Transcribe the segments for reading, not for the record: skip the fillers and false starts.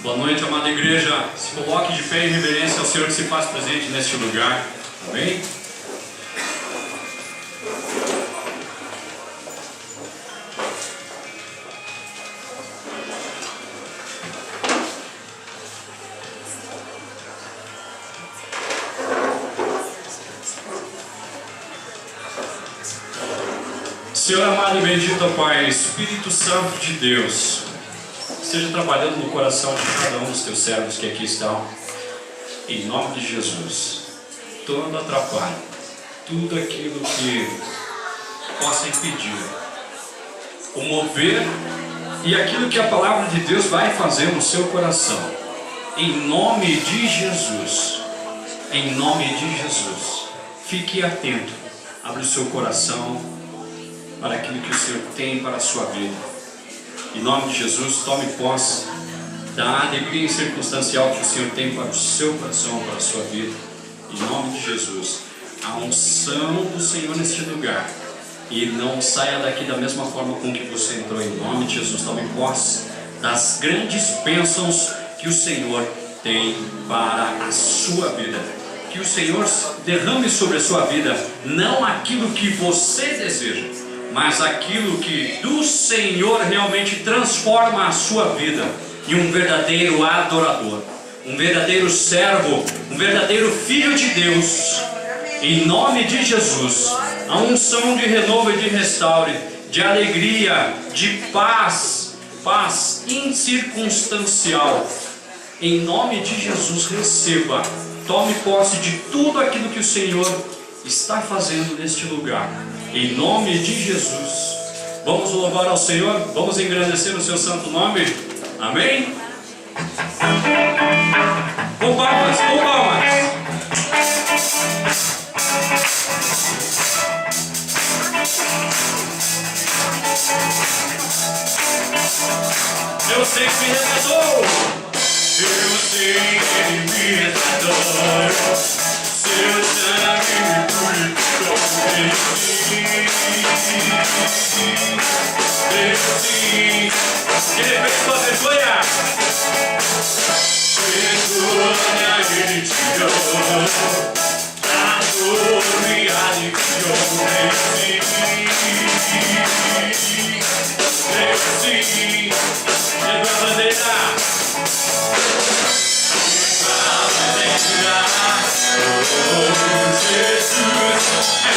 Boa noite, amada igreja. Se coloque de pé em reverência ao Senhor que se faz presente neste lugar. Amém? Senhor amado e bendito Pai, Espírito Santo de Deus, esteja trabalhando no coração de cada um dos teus servos que aqui estão, em nome de Jesus. Todo atrapalho, tudo aquilo que possa impedir o mover e aquilo que a palavra de Deus vai fazer no seu coração, em nome de Jesus, em nome de Jesus. Fique atento, abre o seu coração para aquilo que o Senhor tem para a sua vida. Em nome de Jesus, tome posse da alegria circunstancial que o Senhor tem para o seu coração, para a sua vida. Em nome de Jesus, a unção do Senhor neste lugar. E não saia daqui da mesma forma com que você entrou. Em nome de Jesus, tome posse das grandes bênçãos que o Senhor tem para a sua vida. Que o Senhor derrame sobre a sua vida não aquilo que você deseja, mas aquilo que do Senhor realmente transforma a sua vida em um verdadeiro adorador, um verdadeiro servo, um verdadeiro filho de Deus. Em nome de Jesus, a unção de renovo e de restaure, de alegria, de paz, paz incircunstancial. Em nome de Jesus, receba, tome posse de tudo aquilo que o Senhor está fazendo neste lugar. Em nome de Jesus, vamos louvar ao Senhor, vamos engrandecer o seu santo nome. Amém? Com palmas, com palmas. Eu sei que me resgatou. Eu sei que Ele me resgatou. Seu sangue me purificou. Ele fez sua vergonha. Vergonha Ele tirou. A dor me aliviou. Desci. Levou a bandeira. Oh, Jesus é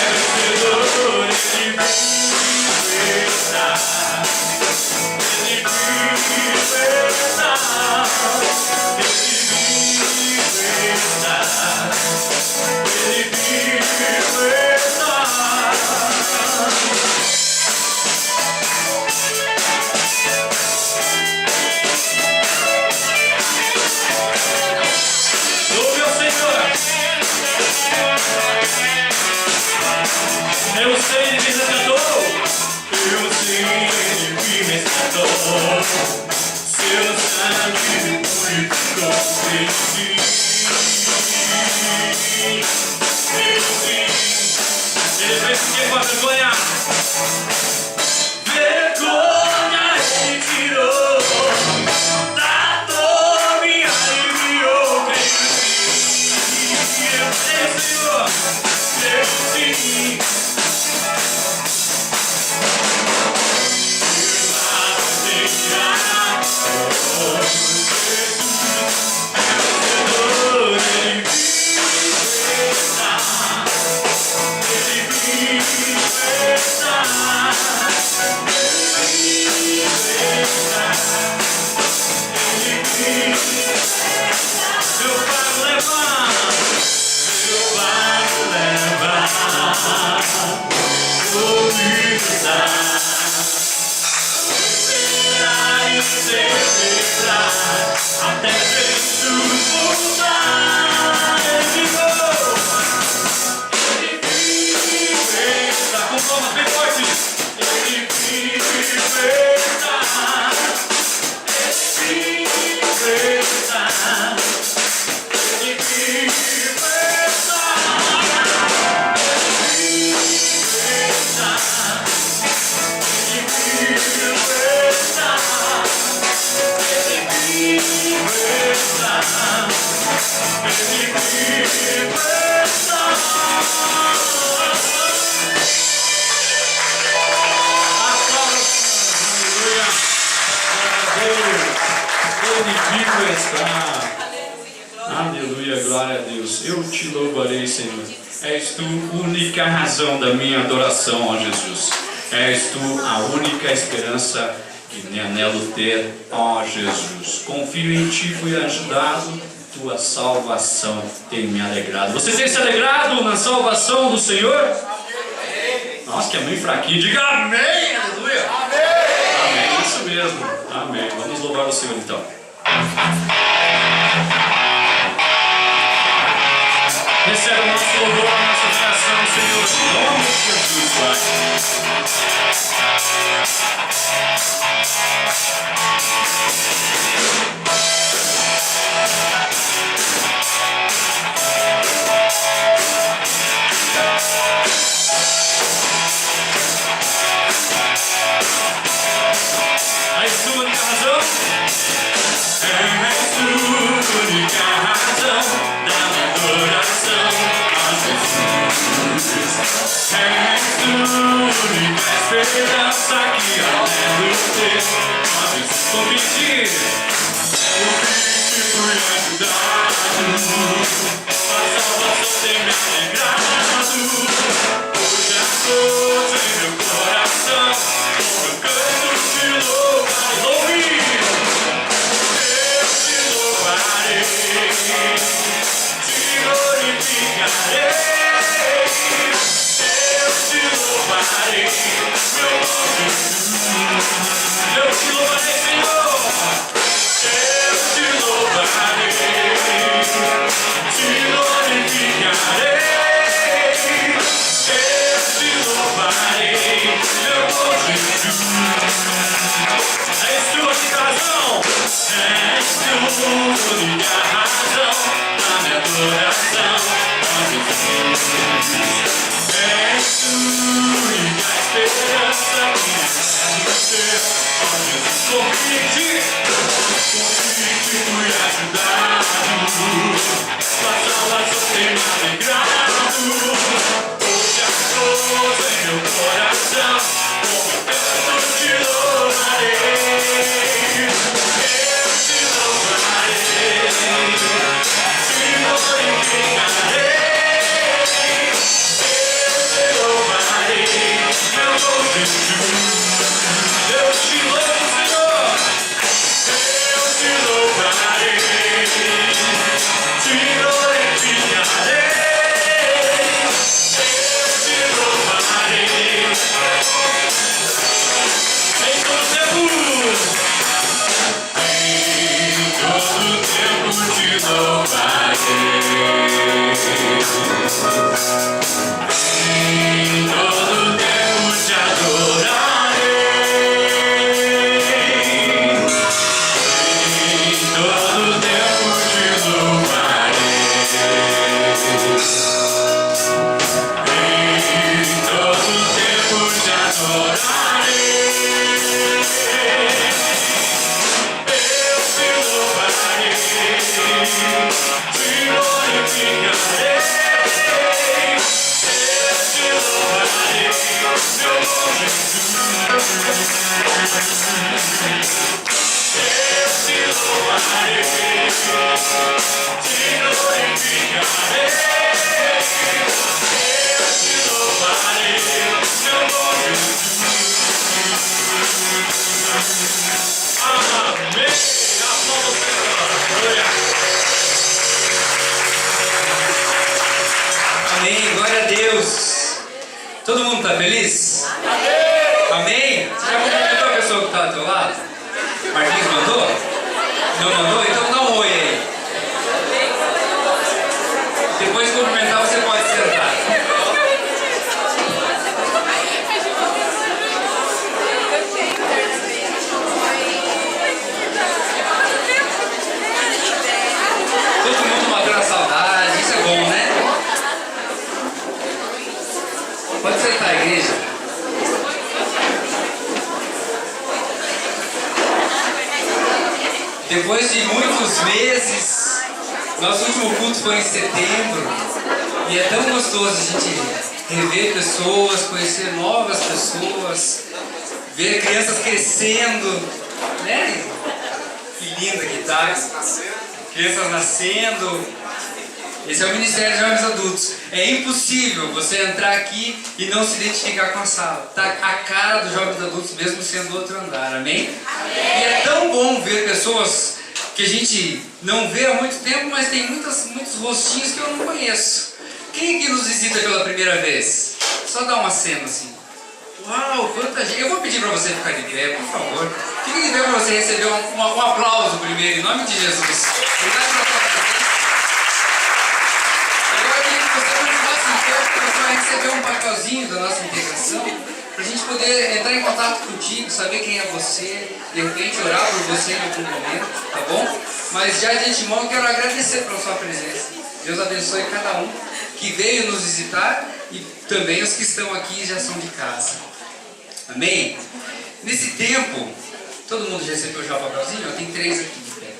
vencedor, Ele me liberta, Ele me liberta, Ele me liberta, Ele me liberta. Eu sei Ele me resgatou. Eu sei Ele me resgatou. Seu sangue me purificou. Ele fez com que com a vergonha. Vergonha Ele tirou. Da dor me aliviou. Eu sei, Senhor. Eu sei. Até Jesus voltar, Ele me liberta. Com palmas bem fortes. Ele me liberta. Ele me liberta. Ele me liberta. Ele me liberta. Ele me liberta. Ele me liberta. Ele vivo está. Aleluia, glória a Deus. Eu te louvarei, Senhor. És tu a única razão da minha adoração, ó Jesus. És tu a única esperança que me anelo ter, ó Jesus. Confio em ti, fui ajudado. Tua salvação tem me alegrado. Você tem se alegrado na salvação do Senhor? Nossa, que é meio fraquinho. Diga amém, aleluia. Amém, isso mesmo. Amém. Vamos louvar o Senhor então. Recebe o nosso louvor, a nossa adoração, Senhor, em nome de Jesus, Pai. És tu a única razão? És tu a única razão da minha adoração a Jesus. És tu a única esperança que anelo ter, ó Jesus. Vou pedir, fui ajudado, a salvação tem me alegrado. Hoje a força em meu coração, eu canto te louvar, louve. Eu te louvarei, te glorificarei. Eu te louvarei, meu nome. Eu te louvarei, Senhor. Eu te louvarei, te glorificarei. Eu te louvarei, meu bom Jesus. És tu a única razão, és tu a única razão da minha adoração, ó Jesus. És tu a única esperança que me ter, ó Jesus. Confio em ti, fui ajudado, tua salvação tem me alegrado. Hoje a força em meu coração, como eu canto te louvarei. Eu te louvarei, te glorificarei. Eu te louvarei, meu bom Jesus. Eu te louvo, Senhor. Eu te louvarei, te glorificarei. Eu te louvarei em todo tempo. Em todo tempo te louvarei. Em todo tempo te adorarei. Em todo tempo te louvarei. Em todo tempo te adorarei. Eu te louvarei, te glorificarei. Eu te louvarei, meu bom Jesus. Eu te louvarei, te glorificarei. Eu te louvarei, meu bom Jesus. Amém. Aplauda o Senhor. Aleluia. Amém, glória a Deus. Todo mundo está feliz? Amém? Você já cumprimentou a pessoa que está ao teu lado? Marquinhos mandou? Não mandou? Então dá um oi aí. Depois de cumprimentar você pode sentar. Todo mundo matando a saudade, isso é bom, né? Pode sentar, igreja. Depois de muitos meses, nosso último culto foi em setembro, e é tão gostoso a gente rever pessoas, conhecer novas pessoas, ver crianças crescendo, né? Que linda que tá. Crianças nascendo. Esse é o Ministério de Jovens Adultos. É impossível você entrar aqui e não se identificar com a sala. Tá a cara dos Jovens Adultos mesmo sendo outro andar, amém? E é tão bom ver pessoas que a gente não vê há muito tempo, mas tem muitos rostinhos que eu não conheço. Quem aqui nos visita pela primeira vez? Só dá uma cena assim. Uau, quanta gente. Eu vou pedir para você ficar de pé, por favor. Fique de pé para você receber um aplauso primeiro, em nome de Jesus. Obrigado pela sua presença. Agora eu queria que você continuasse em pé, porque você vai receber um papelzinho da nossa integração, para a gente poder entrar em contato contigo, saber quem é você, de repente orar por você em algum momento, tá bom? Mas já de antemão eu quero agradecer pela sua presença. Deus abençoe cada um que veio nos visitar e também os que estão aqui já são de casa. Amém? Nesse tempo, todo mundo já recebeu já o papelzinho? Tem 3 aqui de pé.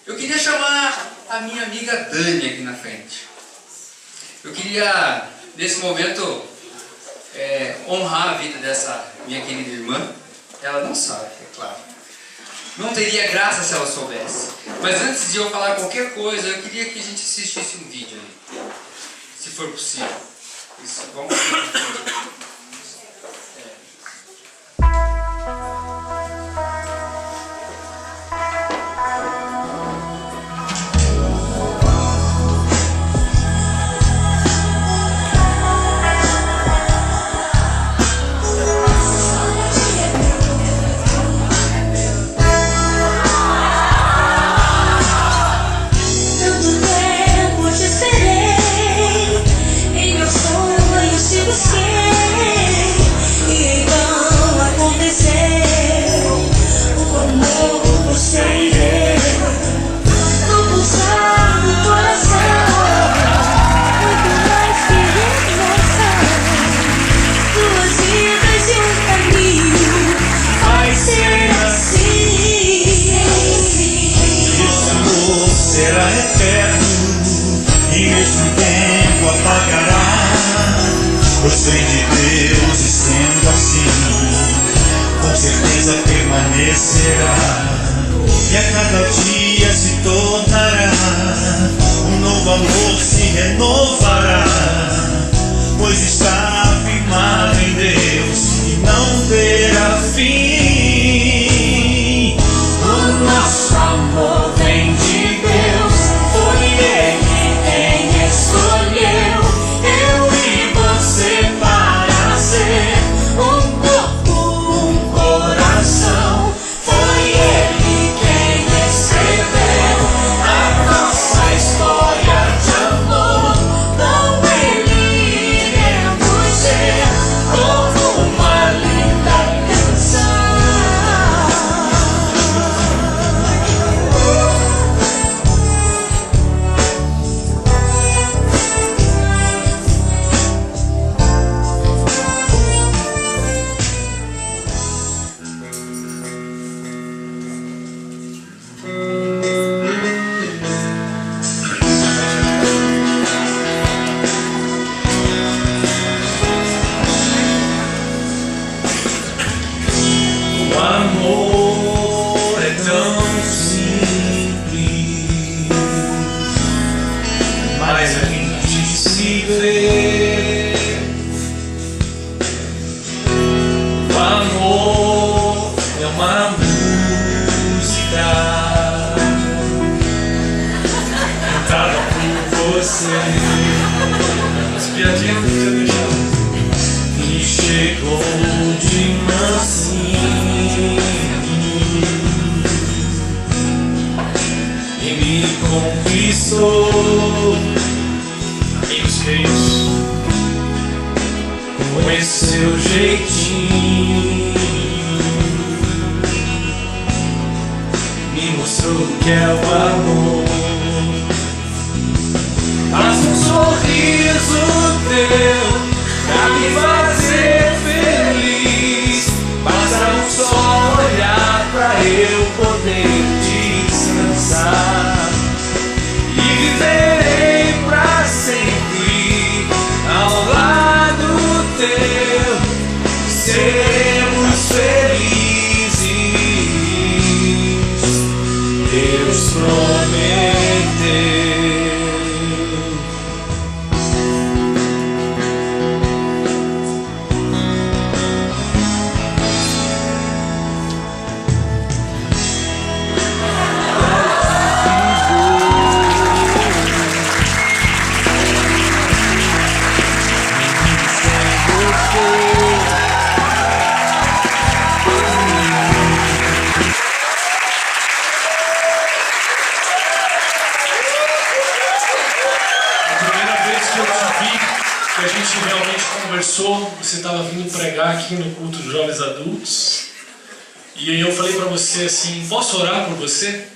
Eu queria chamar a minha amiga Dani aqui na frente. Eu queria, nesse momento, honrar a vida dessa minha querida irmã. Ela não sabe, é claro. Não teria graça se ela soubesse. Mas antes de eu falar qualquer coisa, eu queria que a gente assistisse um vídeo aí. Se for possível. Isso, vamos ver. E a cada dia se tornará um novo amor, se renovará, pois está firmado em Deus e não terá fim. O nosso amor vem de Deus, foi Ele quem escolheu eu e você para ser um corpo, um coração. Foi Ele quem escreveu a nossa história de amor. Com Ele iremos ser como uma linda canção. O amor é tão simples, mas a gente se vê. O amor é uma música cantada por você. As piadinhas não precisa deixar. E chegou de mansinho e me conquistou. Amigos queridos, com esse seu jeitinho, me mostrou o que é o amor. Faz um sorriso teu pra me fazer feliz. Basta só olhar pra eu poder descansar. E viverei pra sempre ao lado teu. Seremos felizes. conversou, você estava vindo pregar aqui no culto dos jovens adultos. E aí eu falei para você assim, posso orar por você?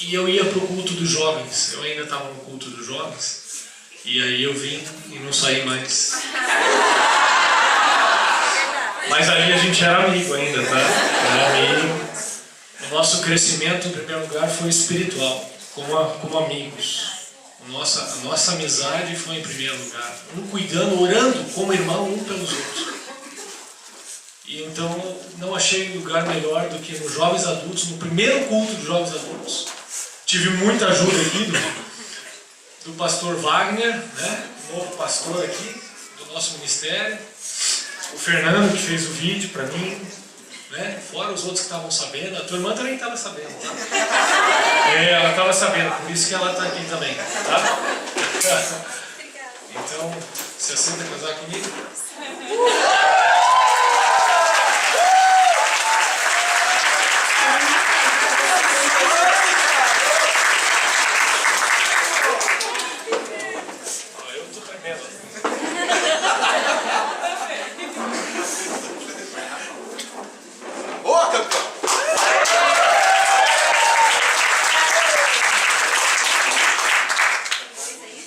E eu ia para o culto dos jovens, eu ainda estava no culto dos jovens. E aí eu vim e não saí mais. Mas aí a gente era amigo ainda, tá? Era amigo. O nosso crescimento, em primeiro lugar, foi espiritual, como amigos. A nossa amizade foi em primeiro lugar. Um cuidando, orando como irmão, um pelos outros. E então não achei lugar melhor do que nos jovens adultos, no primeiro culto dos jovens adultos. Tive muita ajuda aqui do pastor Wagner, né? O novo pastor aqui do nosso ministério. O Fernando, que fez o vídeo para mim, né? Fora os outros que estavam sabendo. A tua irmã também estava sabendo, tá? Ela estava sabendo, por isso que ela está aqui também, tá? Então, você aceita casar comigo? Eu estou tremendo. Boa, campeão!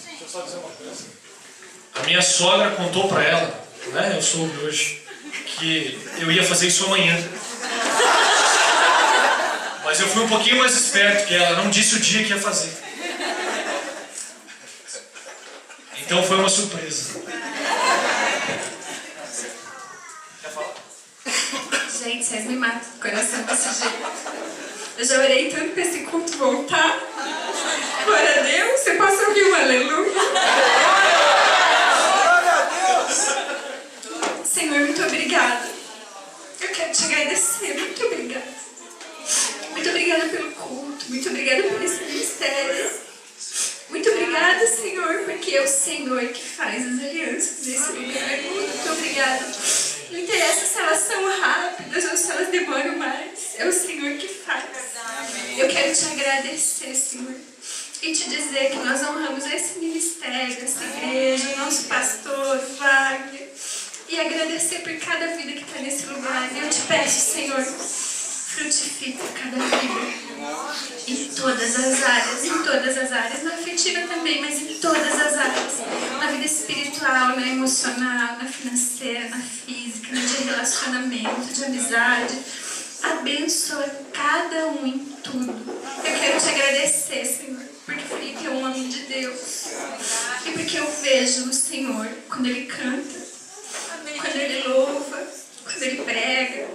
Deixa eu só dizer uma coisa. A minha sogra contou para ela, né? Eu soube hoje, que eu ia fazer isso amanhã. Mas eu fui um pouquinho mais esperto que ela, não disse o dia que ia fazer. Então foi uma surpresa. Quer falar? Gente, vocês me matam do coração desse jeito. Eu já orei tanto pra esse culto voltar. Glória a Deus, você possa ouvir um aleluia. Glória a Deus! Senhor, muito obrigada. Eu quero te agradecer, muito obrigada. Muito obrigada pelo culto, muito obrigada por esse ministério. Muito obrigada, Senhor, porque é o Senhor que faz as alianças nesse lugar. Muito obrigada. Não interessa se elas são rápidas ou se elas demoram mais. É o Senhor que faz. Eu quero te agradecer, Senhor. E te dizer que nós honramos esse ministério, essa igreja, o nosso pastor, Wagner. E agradecer por cada vida que está nesse lugar. E eu te peço, Senhor, frutifica cada vida. Em todas as áreas, na afetiva também, mas em todas as áreas. Na vida espiritual, na emocional, na financeira, na física, na de relacionamento, de amizade. Abençoa cada um em tudo. Eu quero te agradecer, Senhor, porque Felipe é um homem de Deus. E porque eu vejo o Senhor quando ele canta, quando ele louva, quando ele prega,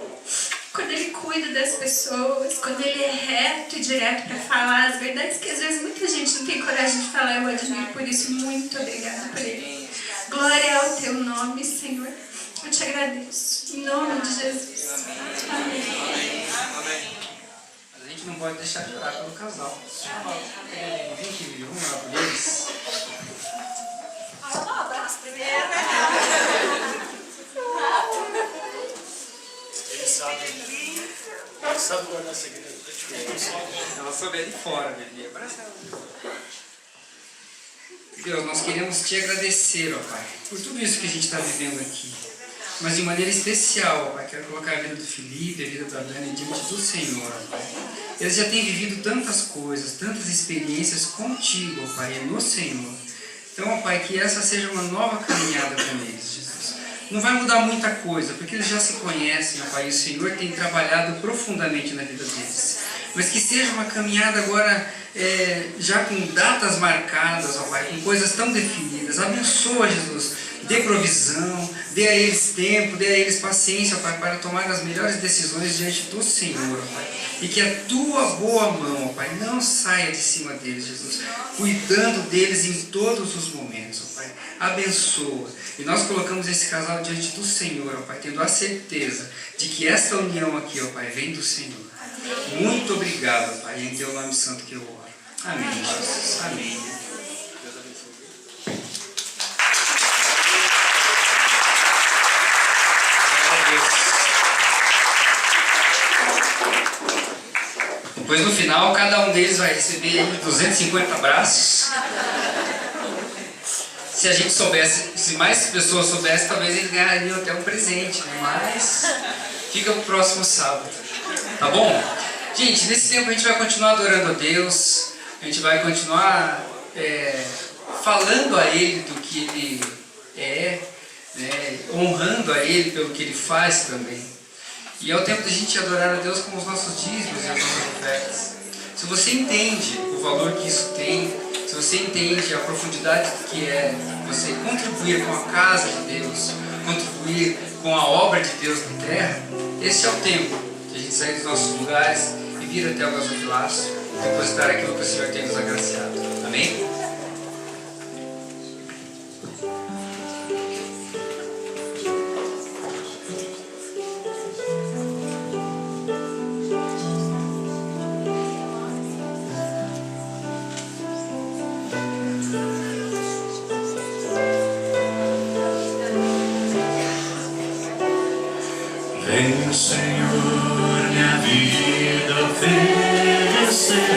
quando ele cuida das pessoas, quando ele é reto e direto para falar as verdades que às vezes muita gente não tem coragem de falar. Eu admiro por isso. Muito obrigada por ele. Glória ao teu nome, Senhor. Eu te agradeço. Em nome de Jesus. Amém. Mas a gente não pode deixar de orar pelo casal. Vem aqui, vamos orar por eles. Ele sabe guardar segredo. Ela soube ali fora, bebê. Abraça ela. Deus, nós queremos te agradecer, ó Pai, por tudo isso que a gente está vivendo aqui. Mas de maneira especial, ó Pai, quero colocar a vida do Felipe, a vida da Dani diante do Senhor, ó Pai. Eles já têm vivido tantas coisas, tantas experiências contigo, ó Pai, e no Senhor. Então, ó Pai, que essa seja uma nova caminhada com eles, Jesus. Não vai mudar muita coisa, porque eles já se conhecem, ó Pai, e o Senhor tem trabalhado profundamente na vida deles. Mas que seja uma caminhada agora já com datas marcadas, ó Pai, com coisas tão definidas. Abençoa, Jesus, dê provisão, dê a eles tempo, dê a eles paciência, ó Pai, para tomar as melhores decisões diante do Senhor, ó Pai. E que a tua boa mão, ó Pai, não saia de cima deles, Jesus, cuidando deles em todos os momentos, ó Pai. Abençoa. E nós colocamos esse casal diante do Senhor, ó Pai, tendo a certeza de que esta união aqui, ó Pai, vem do Senhor. Muito obrigado, Pai, em teu nome santo que eu oro. Amém, Jesus. Amém. Deus abençoe. Depois no final, cada um deles vai receber 250 abraços. Se a gente soubesse, se mais pessoas soubessem, talvez eles ganhariam até um presente, né? Mas fica pro próximo sábado, tá bom? Gente, nesse tempo a gente vai continuar adorando a Deus, a gente vai continuar falando a Ele do que Ele é, né? Honrando a Ele pelo que Ele faz também. E é o tempo da gente adorar a Deus com os nossos dízimos e as nossas ofertas. Se você entende o valor que isso tem, se você entende a profundidade que é você contribuir com a casa de Deus, contribuir com a obra de Deus na terra, esse é o tempo de a gente sair dos nossos lugares e vir até o gasofilácio e depositar aquilo que o Senhor tem nos agraciado. Amém? Venho, Senhor, minha vida oferecer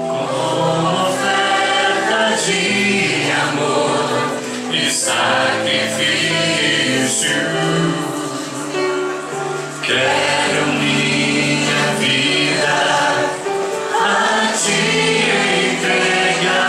como oferta de amor e sacrifício. Quero minha vida a ti entregar.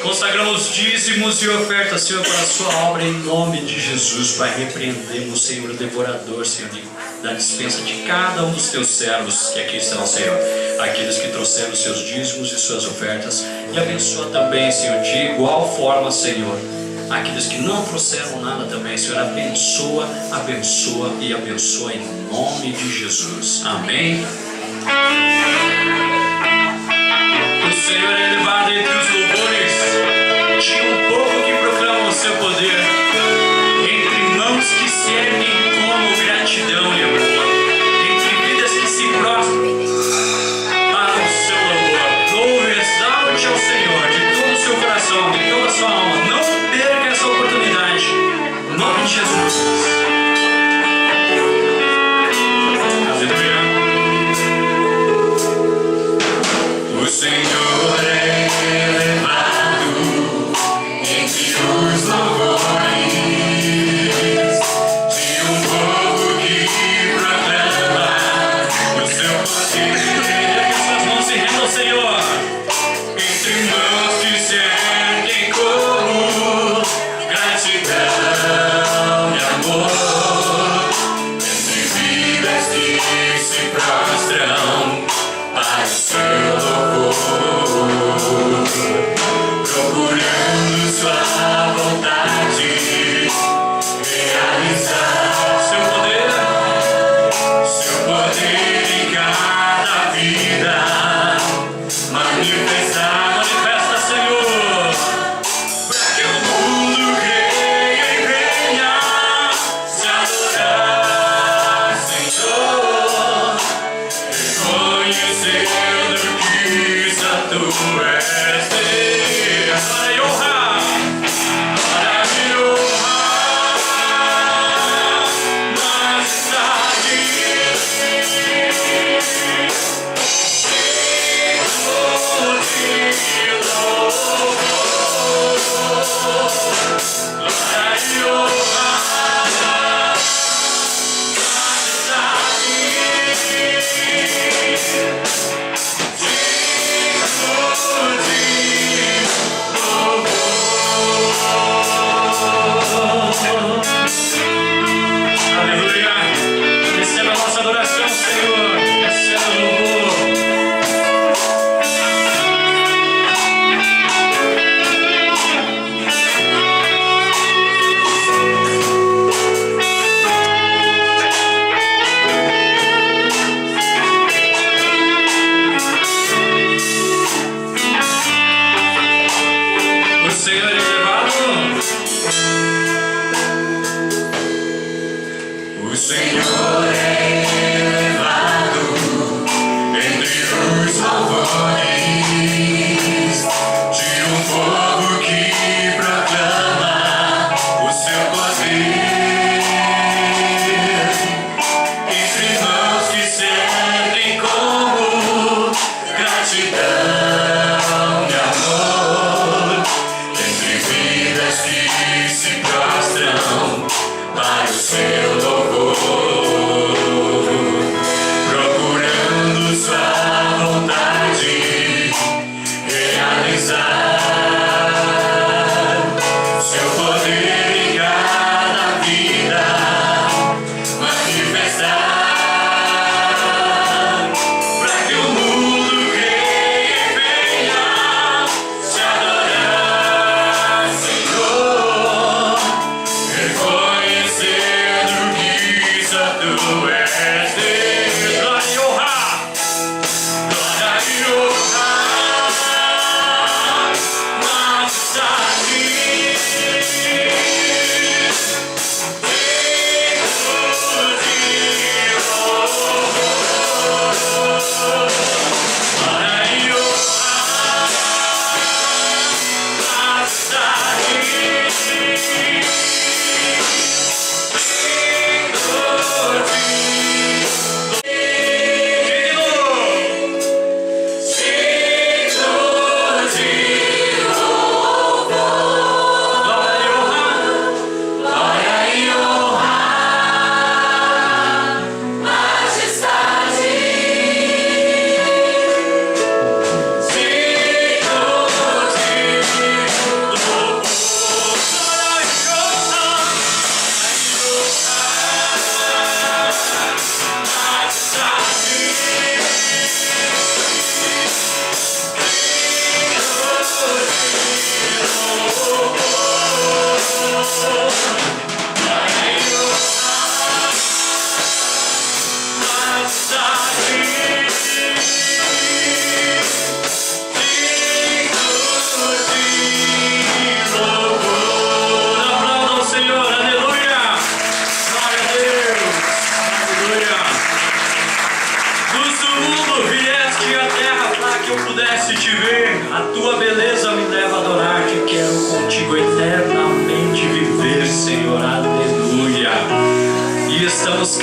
Consagramos dízimos e ofertas, Senhor, para a sua obra em nome de Jesus. Pai, repreendemos, Senhor, o devorador, Senhor, da dispensa de cada um dos teus servos que aqui estão, Senhor. Aqueles que trouxeram seus dízimos e suas ofertas. E abençoa também, Senhor, de igual forma, Senhor, aqueles que não trouxeram nada também, Senhor. Abençoa, abençoa e abençoa em nome de Jesus. Amém. O Senhor é elevado entre os louvores de um povo que proclama o seu poder, entre mãos que servem como gratidão, entre vidas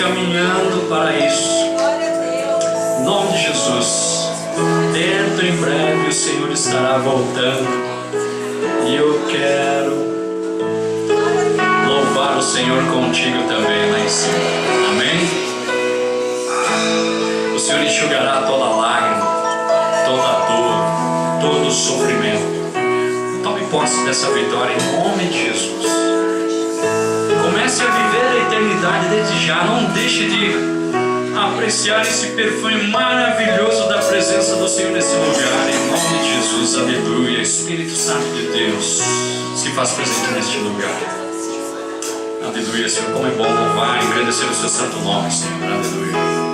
caminhando para isso. Em nome de Jesus. Dentro em breve o Senhor estará voltando. E eu quero louvar o Senhor contigo também lá em cima. Amém? O Senhor enxugará toda lágrima, toda dor, todo sofrimento. Tome posse dessa vitória em nome de Jesus. Comece a viver a eternidade desde já. Não deixe de apreciar esse perfume maravilhoso da presença do Senhor nesse lugar. Em nome de Jesus, aleluia. Espírito Santo de Deus, se faz presente neste lugar. Aleluia, Senhor. Como é bom louvar e engrandecer o seu santo nome, Senhor. Aleluia.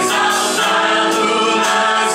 Exaltado nas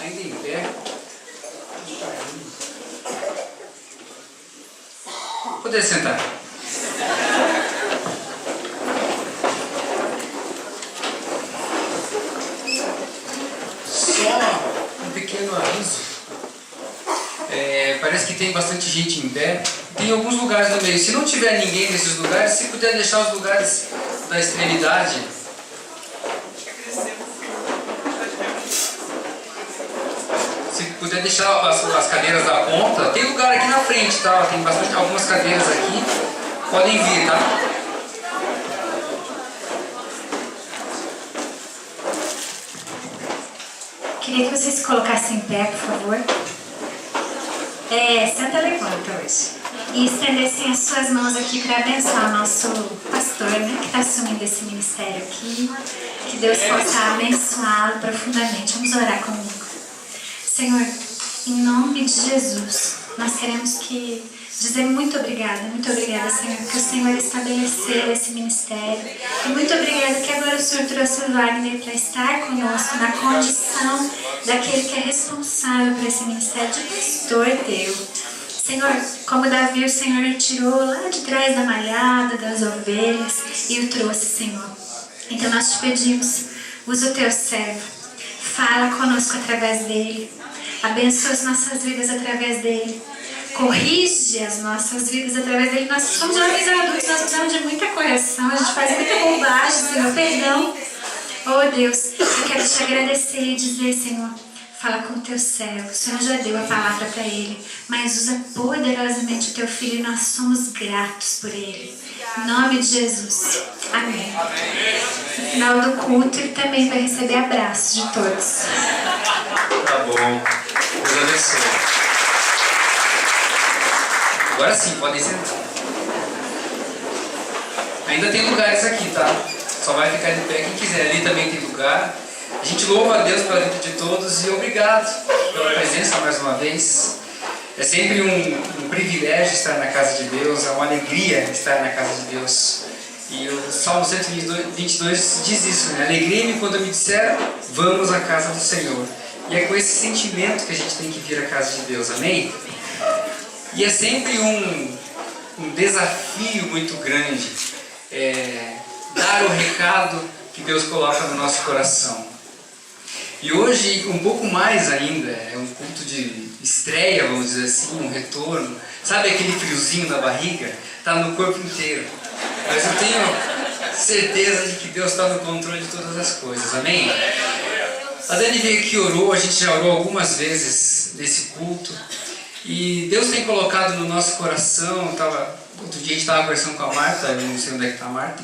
Ainda em pé. Poder sentar. Só um pequeno aviso. Parece que tem bastante gente em pé. Tem alguns lugares no meio. Se não tiver ninguém nesses lugares, se puder deixar os lugares da extremidade. Se puder deixar as cadeiras da ponta. Tem lugar aqui na frente, tá? Tem bastante, algumas cadeiras aqui. Podem vir, tá? Queria que vocês se colocassem em pé, por favor. Senta, levanta hoje. E estendessem as suas mãos aqui para abençoar o nosso pastor, né, que está assumindo esse ministério aqui. Que Deus possa abençoá-lo profundamente. Vamos orar comigo. Senhor, em nome de Jesus, nós queremos dizer muito obrigada, Senhor, que o Senhor estabeleceu esse ministério. E muito obrigada que agora o Senhor trouxe o Wagner para estar conosco na condição daquele que é responsável por esse ministério de pastor teu. Senhor, como Davi, o Senhor tirou lá de trás da malhada, das ovelhas e o trouxe, Senhor. Então nós te pedimos, usa o teu servo, fala conosco através dele, abençoa as nossas vidas através dele. Corrige as nossas vidas através dele. Nós somos jovens adultos, nós precisamos de muita correção, a gente faz muita bobagem, Senhor, perdão. Oh Deus, eu quero te agradecer e dizer, Senhor, fala com o teu servo. O Senhor já deu a palavra para ele, mas usa poderosamente o teu filho e nós somos gratos por ele. Em nome de Jesus. Amém. No final do culto, ele também vai receber abraços de todos. Tá bom. Deus abençoe. Agora sim, podem sentar. Ainda tem lugares aqui, tá? Só vai ficar de pé quem quiser. Ali também tem lugar. A gente louva a Deus pela vida de todos e obrigado pela presença mais uma vez. É sempre um privilégio estar na casa de Deus, é uma alegria estar na casa de Deus. E o Salmo 122 diz isso, né? Alegria-me quando me disseram, vamos à casa do Senhor. E é com esse sentimento que a gente tem que vir à casa de Deus, amém? E é sempre um desafio muito grande dar o recado que Deus coloca no nosso coração. E hoje, um pouco mais ainda, é um culto de estreia, vamos dizer assim, um retorno. Sabe aquele friozinho na barriga? Está no corpo inteiro. Mas eu tenho certeza de que Deus está no controle de todas as coisas, amém? A Dani veio aqui e orou, a gente já orou algumas vezes nesse culto. E Deus tem colocado no nosso coração, outro dia a gente estava conversando com a Marta, eu não sei onde é que está a Marta.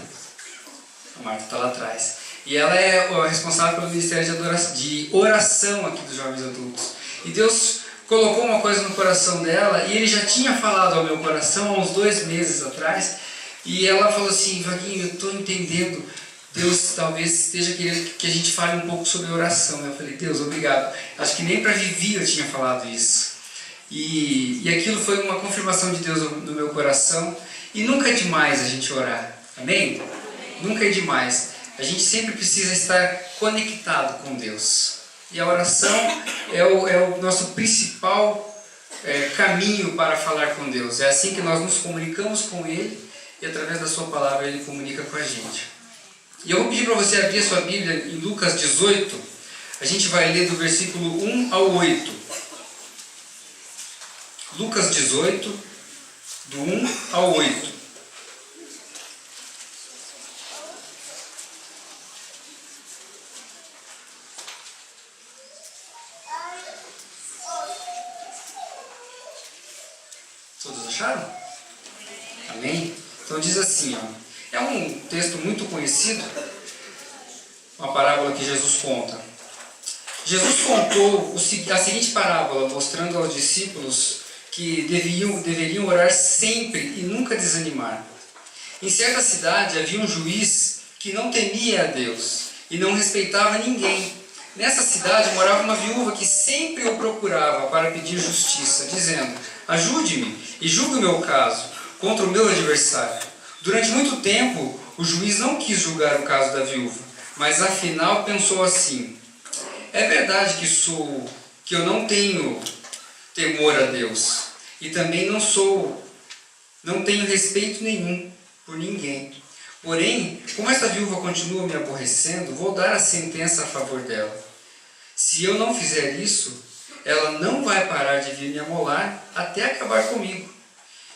A Marta está lá atrás. E ela é a responsável pelo Ministério de Oração aqui dos Jovens Adultos. E Deus colocou uma coisa no coração dela, e Ele já tinha falado ao meu coração há uns 2 meses atrás. E ela falou assim, Vaguinho, eu estou entendendo, Deus talvez esteja querendo que a gente fale um pouco sobre oração. Eu falei, Deus, obrigado. Acho que nem para Vivi eu tinha falado isso. E aquilo foi uma confirmação de Deus no meu coração. E nunca é demais a gente orar, amém? Nunca é demais. A gente sempre precisa estar conectado com Deus. E a oração é o nosso principal caminho para falar com Deus. É assim que nós nos comunicamos com Ele e através da sua palavra Ele comunica com a gente. E eu vou pedir para você abrir a sua Bíblia em Lucas 18. A gente vai ler do versículo 1 ao 8. Lucas 18, do 1 ao 8. Todos acharam? Amém? Então diz assim, ó. É um texto muito conhecido, uma parábola que Jesus conta. Jesus contou a seguinte parábola, mostrando aos discípulos que deveriam orar sempre e nunca desanimar. Em certa cidade havia um juiz que não temia a Deus e não respeitava ninguém. Nessa cidade morava uma viúva que sempre o procurava para pedir justiça, dizendo, ajude-me e julgue o meu caso contra o meu adversário. Durante muito tempo, o juiz não quis julgar o caso da viúva, mas afinal pensou assim, é verdade que sou que eu não tenho temor a Deus e também não tenho respeito nenhum por ninguém. Porém, como essa viúva continua me aborrecendo, vou dar a sentença a favor dela. Se eu não fizer isso, ela não vai parar de vir me amolar até acabar comigo.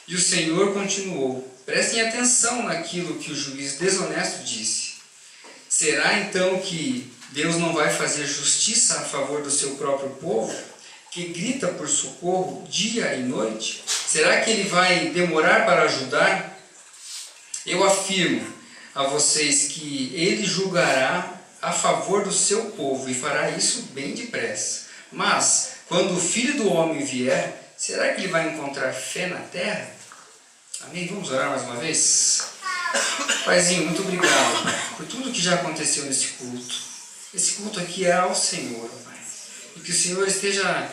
E o Senhor continuou: prestem atenção naquilo que o juiz desonesto disse. Será então que Deus não vai fazer justiça a favor do seu próprio povo, que grita por socorro dia e noite? Será que ele vai demorar para ajudar? Eu afirmo a vocês que ele julgará a favor do seu povo e fará isso bem depressa. Mas, quando o Filho do Homem vier, será que ele vai encontrar fé na terra? Amém? Vamos orar mais uma vez? Paizinho, muito obrigado por tudo que já aconteceu nesse culto. Esse culto aqui é ao Senhor, Pai. E que o Senhor esteja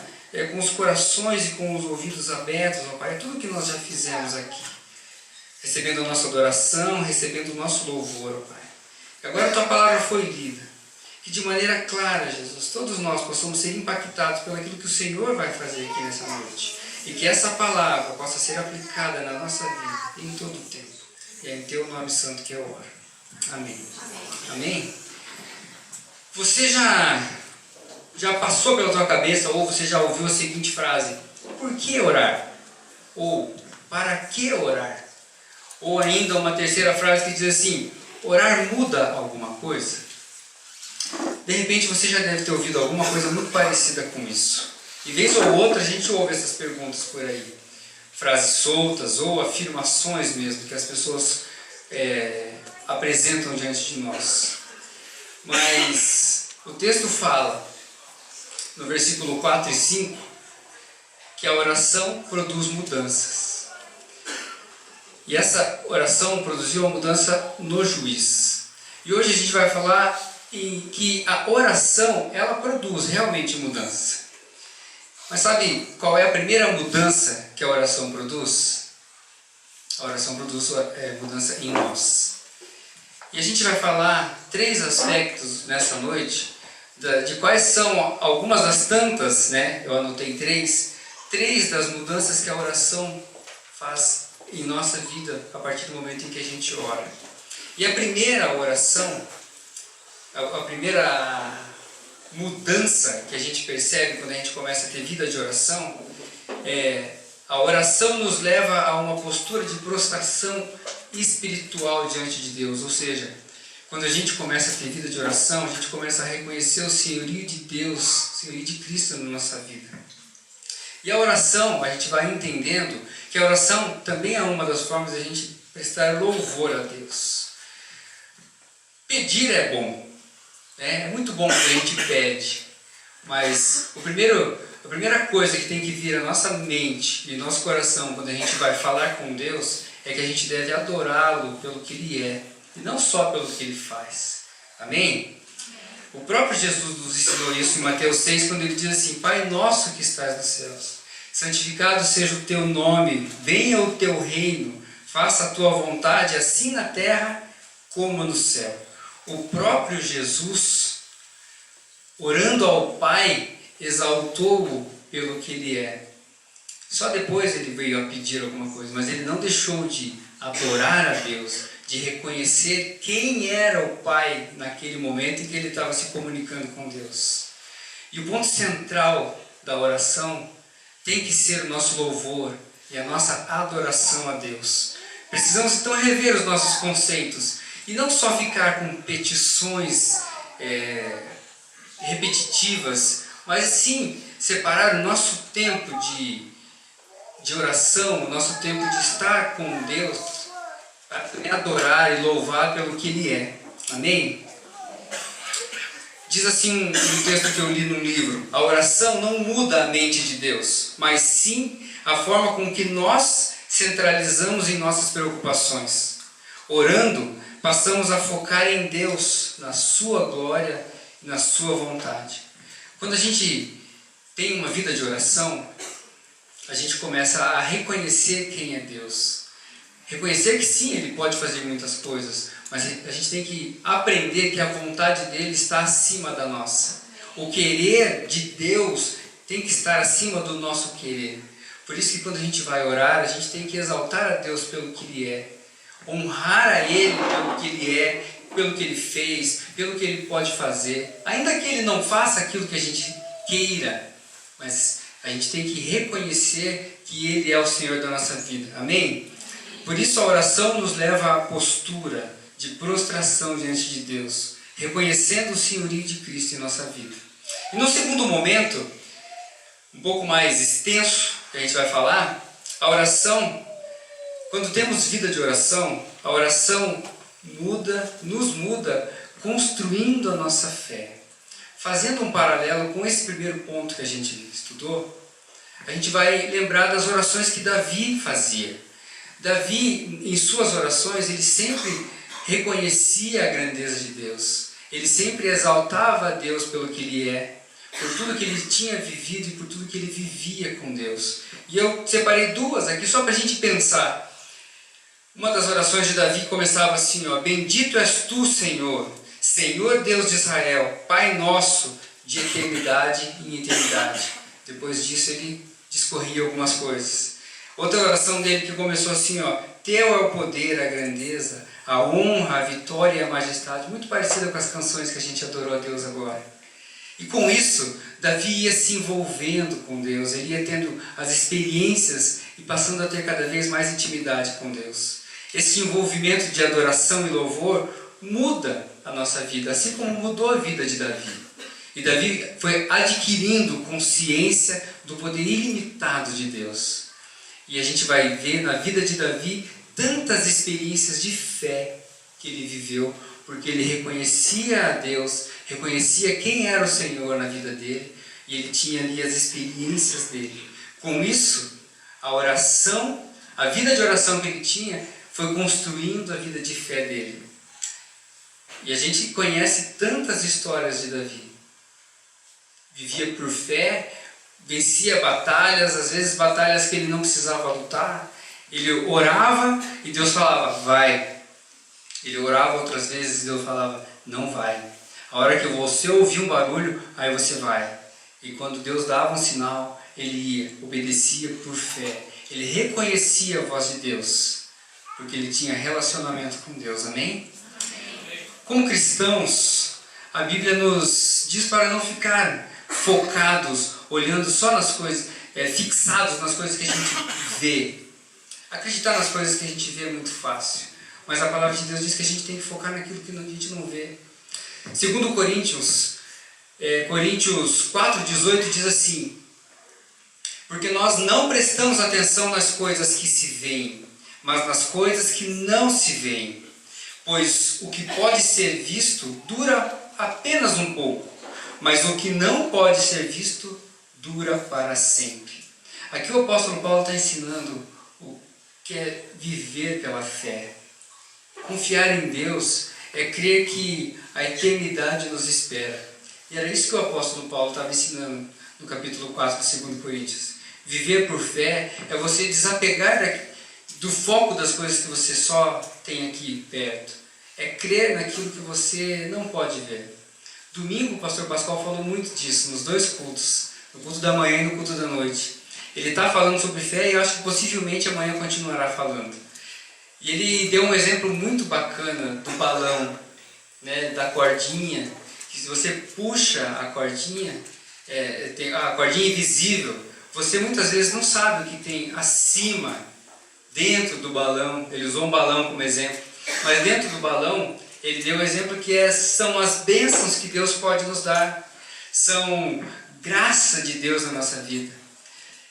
com os corações e com os ouvidos abertos, ó Pai, tudo que nós já fizemos aqui. Recebendo a nossa adoração, recebendo o nosso louvor, ó Pai. E agora a Tua palavra foi lida. Que de maneira clara, Jesus, todos nós possamos ser impactados pelo aquilo que o Senhor vai fazer aqui nessa noite. E que essa palavra possa ser aplicada na nossa vida, em todo o tempo. E é em Teu nome santo que eu oro. Amém. Amém? Você já passou pela tua cabeça, ou você já ouviu a seguinte frase: por que orar? Ou para que orar? Ou ainda uma terceira frase que diz assim: orar muda alguma coisa? De repente você já deve ter ouvido alguma coisa muito parecida com isso. E vez ou outra a gente ouve essas perguntas por aí. Frases soltas ou afirmações mesmo que as pessoas apresentam diante de nós. Mas o texto fala, no versículo 4 e 5, que a oração produz mudanças. E essa oração produziu uma mudança no juiz. E hoje a gente vai falar em que a oração, ela produz realmente mudança. Mas sabe qual é a primeira mudança que a oração produz? A oração produz mudança em nós. E a gente vai falar 3 aspectos nessa noite, de quais são algumas das tantas, né? Eu anotei 3 das mudanças que a oração faz em nossa vida a partir do momento em que a gente ora. E a primeira oração, a primeira mudança que a gente percebe quando a gente começa a ter vida de oração, a oração nos leva a uma postura de prostração espiritual diante de Deus. Ou seja, quando a gente começa a ter vida de oração, a gente começa a reconhecer o senhorio de Deus, o senhorio de Cristo na nossa vida. E a oração, a gente vai entendendo que a oração também é uma das formas de a gente prestar louvor a Deus. Pedir é bom. É muito bom quando a gente pede, mas a primeira coisa que tem que vir à nossa mente e nosso coração quando a gente vai falar com Deus é que a gente deve adorá-lo pelo que Ele é e não só pelo que Ele faz. Amém? O próprio Jesus nos ensinou isso em Mateus 6, quando Ele diz assim: Pai nosso que estás nos céus, santificado seja o Teu nome, venha o Teu reino, faça a Tua vontade assim na terra como no céu. O próprio Jesus, orando ao Pai, exaltou-o pelo que Ele é. Só depois Ele veio a pedir alguma coisa, mas Ele não deixou de adorar a Deus, de reconhecer quem era o Pai naquele momento em que Ele estava se comunicando com Deus. E o ponto central da oração tem que ser o nosso louvor e a nossa adoração a Deus. Precisamos então rever os nossos conceitos e não só ficar com petições repetitivas, mas sim separar o nosso tempo de oração, o nosso tempo de estar com Deus, para adorar e louvar pelo que Ele é. Amém? Diz assim no texto que eu li no livro: a oração não muda a mente de Deus, mas sim a forma com que nós centralizamos em nossas preocupações. Orando, passamos a focar em Deus, na Sua glória e na Sua vontade. Quando a gente tem uma vida de oração, a gente começa a reconhecer quem é Deus. Reconhecer que sim, Ele pode fazer muitas coisas, mas a gente tem que aprender que a vontade dEle está acima da nossa. O querer de Deus tem que estar acima do nosso querer. Por isso que quando a gente vai orar, a gente tem que exaltar a Deus pelo que Ele é, honrar a Ele pelo que Ele é, pelo que Ele fez, pelo que Ele pode fazer. Ainda que Ele não faça aquilo que a gente queira, mas a gente tem que reconhecer que Ele é o Senhor da nossa vida. Amém? Por isso a oração nos leva à postura de prostração diante de Deus, reconhecendo o senhorio de Cristo em nossa vida. E no segundo momento, um pouco mais extenso, que a gente vai falar, a oração, quando temos vida de oração, a oração nos muda, construindo a nossa fé. Fazendo um paralelo com esse primeiro ponto que a gente estudou, a gente vai lembrar das orações que Davi fazia. Davi, em suas orações, ele sempre reconhecia a grandeza de Deus. Ele sempre exaltava a Deus pelo que Ele é, por tudo que ele tinha vivido e por tudo que ele vivia com Deus. E eu separei duas aqui só para a gente pensar. Uma das orações de Davi começava assim, ó: Bendito és tu, Senhor, Senhor Deus de Israel, Pai nosso, de eternidade em eternidade. Depois disso ele discorria algumas coisas. Outra oração dele que começou assim, ó: Teu é o poder, a grandeza, a honra, a vitória e a majestade. Muito parecida com as canções que a gente adorou a Deus agora. E com isso, Davi ia se envolvendo com Deus, ele ia tendo as experiências e passando a ter cada vez mais intimidade com Deus. Esse envolvimento de adoração e louvor muda a nossa vida, assim como mudou a vida de Davi. E Davi foi adquirindo consciência do poder ilimitado de Deus. E a gente vai ver na vida de Davi tantas experiências de fé que ele viveu, porque ele reconhecia a Deus, reconhecia quem era o Senhor na vida dele, e ele tinha ali as experiências dele. Com isso, a oração, a vida de oração que ele tinha, foi construindo a vida de fé dele. E a gente conhece tantas histórias de Davi. Vivia por fé, vencia batalhas, às vezes batalhas que ele não precisava lutar. Ele orava e Deus falava, vai. Ele orava outras vezes e Deus falava, não vai. A hora que você ouvir um barulho, aí você vai. E quando Deus dava um sinal, ele ia, obedecia por fé. Ele reconhecia a voz de Deus, porque ele tinha relacionamento com Deus. Amém? Como cristãos, a Bíblia nos diz para não ficar focados, olhando só nas coisas, fixados nas coisas que a gente vê. Acreditar nas coisas que a gente vê é muito fácil. Mas a palavra de Deus diz que a gente tem que focar naquilo que a gente não vê. Segundo Coríntios 4,18 diz assim: porque nós não prestamos atenção nas coisas que se veem, mas nas coisas que não se veem. Pois o que pode ser visto dura apenas um pouco, mas o que não pode ser visto dura para sempre. Aqui o apóstolo Paulo está ensinando o que é viver pela fé. Confiar em Deus é crer que a eternidade nos espera. E era isso que o apóstolo Paulo estava ensinando no capítulo 4 de 2 Coríntios. Viver por fé é você desapegar do foco das coisas que você só tem aqui perto. É crer naquilo que você não pode ver. Domingo o pastor Pascoal falou muito disso nos dois cultos, no culto da manhã e no culto da noite. Ele está falando sobre fé e eu acho que possivelmente amanhã continuará falando. E ele deu um exemplo muito bacana do balão, né, da cordinha, que se você puxa a cordinha, tem a cordinha invisível, você muitas vezes não sabe o que tem acima, dentro do balão. Ele usou um balão como exemplo, mas dentro do balão, ele deu o exemplo que são as bênçãos que Deus pode nos dar, são graça de Deus na nossa vida.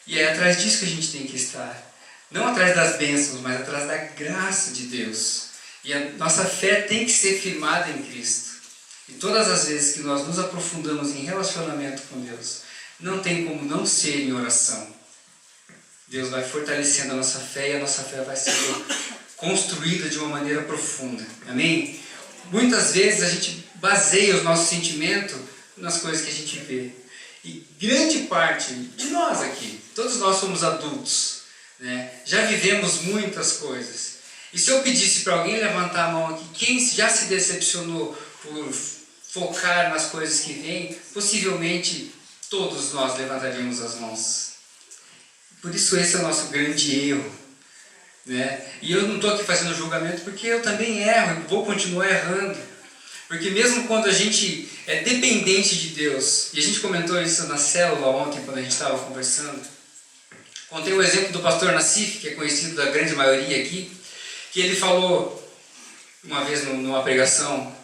E é atrás disso que a gente tem que estar. Não atrás das bênçãos, mas atrás da graça de Deus. E a nossa fé tem que ser firmada em Cristo. E todas as vezes que nós nos aprofundamos em relacionamento com Deus, não tem como não ser em oração. Deus vai fortalecendo a nossa fé e a nossa fé vai sendo construída de uma maneira profunda. Amém? Muitas vezes a gente baseia os nossos sentimentos nas coisas que a gente vê. E grande parte de nós aqui, todos nós somos adultos, né? Já vivemos muitas coisas. E se eu pedisse para alguém levantar a mão aqui, quem já se decepcionou por focar nas coisas que vêm, possivelmente todos nós levantaríamos as mãos. Por isso esse é o nosso grande erro, né? E eu não estou aqui fazendo julgamento porque eu também erro e vou continuar errando. Porque mesmo quando a gente é dependente de Deus, e a gente comentou isso na célula ontem quando a gente estava conversando, contei o exemplo do pastor Nassif, que é conhecido da grande maioria aqui, que ele falou uma vez numa pregação,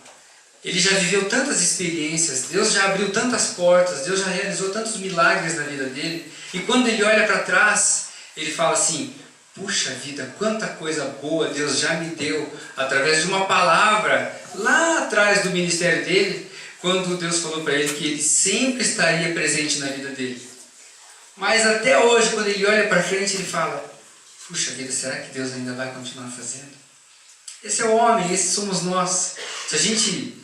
ele já viveu tantas experiências, Deus já abriu tantas portas, Deus já realizou tantos milagres na vida dele, e quando ele olha para trás, ele fala assim, puxa vida, quanta coisa boa Deus já me deu através de uma palavra lá atrás do ministério dele, quando Deus falou para ele que ele sempre estaria presente na vida dele. Mas até hoje, quando ele olha para frente, ele fala, puxa vida, será que Deus ainda vai continuar fazendo? Esse é o homem, esses somos nós. Se a gente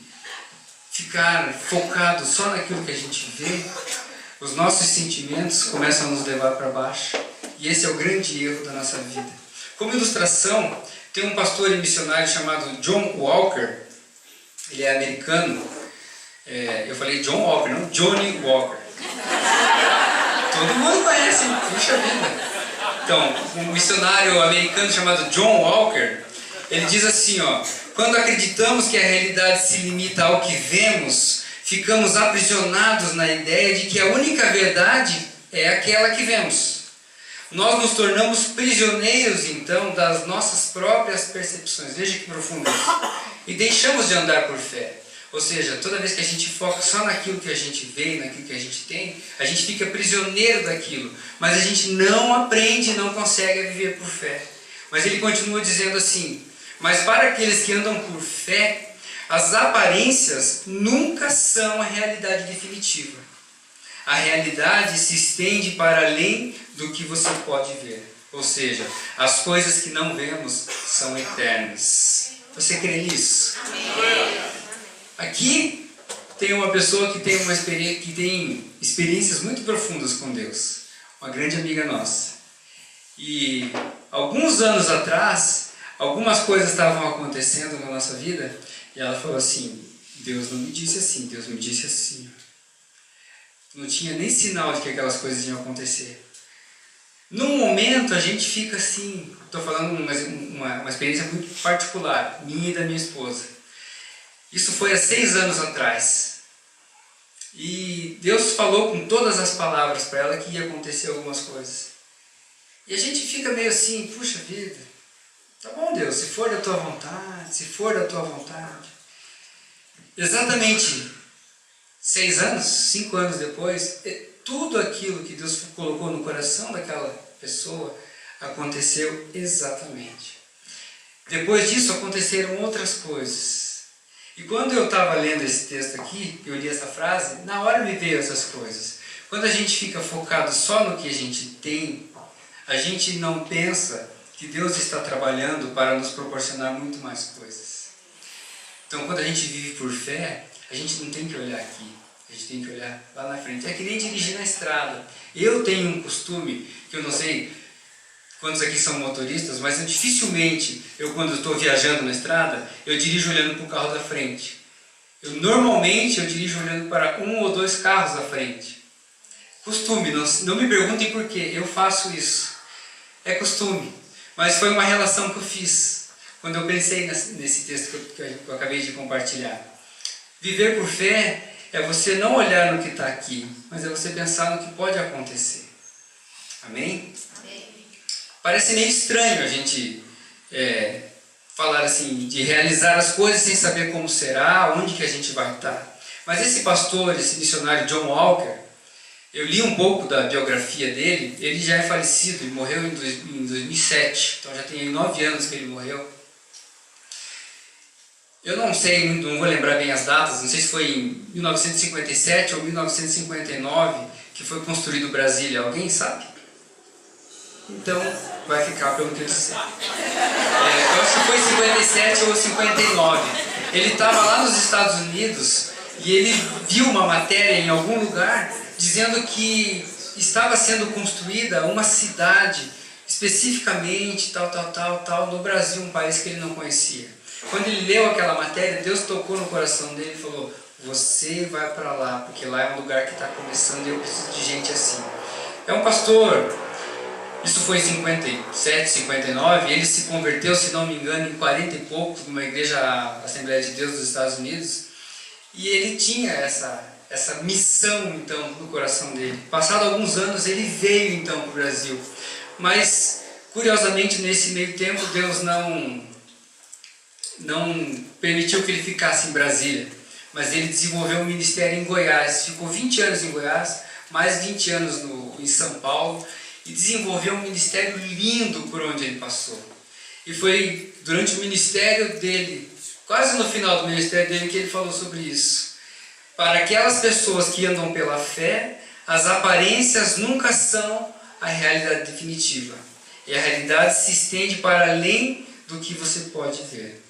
ficar focado só naquilo que a gente vê, os nossos sentimentos começam a nos levar para baixo. E esse é o grande erro da nossa vida. Como ilustração, tem um pastor e missionário chamado John Walker. Ele é americano. Eu falei John Walker, não Johnny Walker. Todo mundo conhece, puxa vida. Então, um missionário americano chamado John Walker, ele diz assim, ó, quando acreditamos que a realidade se limita ao que vemos, ficamos aprisionados na ideia de que a única verdade é aquela que vemos. Nós nos tornamos prisioneiros, então, das nossas próprias percepções. Veja que profundo isso. E deixamos de andar por fé. Ou seja, toda vez que a gente foca só naquilo que a gente vê, naquilo que a gente tem, a gente fica prisioneiro daquilo. Mas a gente não aprende, não consegue viver por fé. Mas ele continua dizendo assim, mas para aqueles que andam por fé, as aparências nunca são a realidade definitiva. A realidade se estende para além do que você pode ver. Ou seja, as coisas que não vemos são eternas. Você crê nisso? Amém. Aqui tem uma pessoa que tem experiências muito profundas com Deus. Uma grande amiga nossa. E alguns anos atrás, algumas coisas estavam acontecendo na nossa vida. E ela falou assim, Deus não me disse assim, Deus me disse assim. Não tinha nem sinal de que aquelas coisas iam acontecer. Num momento a gente fica assim, estou falando uma experiência muito particular, minha e da minha esposa. Isso foi há 6 anos atrás. E Deus falou com todas as palavras para ela que ia acontecer algumas coisas. E a gente fica meio assim, puxa vida, tá bom Deus, se for da tua vontade, se for da tua vontade. Exatamente 6 anos, 5 anos depois, tudo aquilo que Deus colocou no coração daquela pessoa aconteceu exatamente. Depois disso aconteceram outras coisas. E quando eu estava lendo esse texto aqui, eu li essa frase, na hora me veio essas coisas. Quando a gente fica focado só no que a gente tem, a gente não pensa que Deus está trabalhando para nos proporcionar muito mais coisas. Então quando a gente vive por fé, a gente não tem que olhar aqui, a gente tem que olhar lá na frente. É que nem dirigir na estrada. Eu tenho um costume, que eu não sei quantos aqui são motoristas, mas dificilmente, quando estou viajando na estrada, eu dirijo olhando para o carro da frente. Normalmente eu dirijo olhando para 1 ou 2 carros à frente. Costume, não me perguntem por quê, eu faço isso. É costume, mas foi uma relação que eu fiz, quando eu pensei nesse texto que eu acabei de compartilhar. Viver por fé é você não olhar no que está aqui, mas é você pensar no que pode acontecer. Amém? Amém. Parece meio estranho a gente falar assim, de realizar as coisas sem saber como será, onde que a gente vai estar. Mas esse pastor, esse missionário John Walker, eu li um pouco da biografia dele, ele já é falecido, ele morreu em 2007, então já tem 9 anos que ele morreu. Eu não sei, não vou lembrar bem as datas, não sei se foi em 1957 ou 1959 que foi construído Brasília, alguém sabe? Então, vai ficar pelo que eu disse. Eu acho que foi 57 ou 59. Ele estava lá nos Estados Unidos e ele viu uma matéria em algum lugar dizendo que estava sendo construída uma cidade especificamente tal no Brasil, um país que ele não conhecia. Quando ele leu aquela matéria, Deus tocou no coração dele e falou, você vai para lá, porque lá é um lugar que está começando e eu preciso de gente assim. É um pastor, isso foi em 57, 59, ele se converteu, se não me engano, em 40 e poucos, numa igreja Assembleia de Deus dos Estados Unidos, e ele tinha essa missão, então, no coração dele. Passado alguns anos, ele veio, então, para o Brasil, mas, curiosamente, nesse meio tempo, Deus não permitiu que ele ficasse em Brasília, mas ele desenvolveu um ministério em Goiás, ficou 20 anos em Goiás, mais 20 anos em São Paulo, e desenvolveu um ministério lindo por onde ele passou. E foi durante o ministério dele, quase no final do ministério dele, que ele falou sobre isso. Para aquelas pessoas que andam pela fé, as aparências nunca são a realidade definitiva. E a realidade se estende para além do que você pode ver.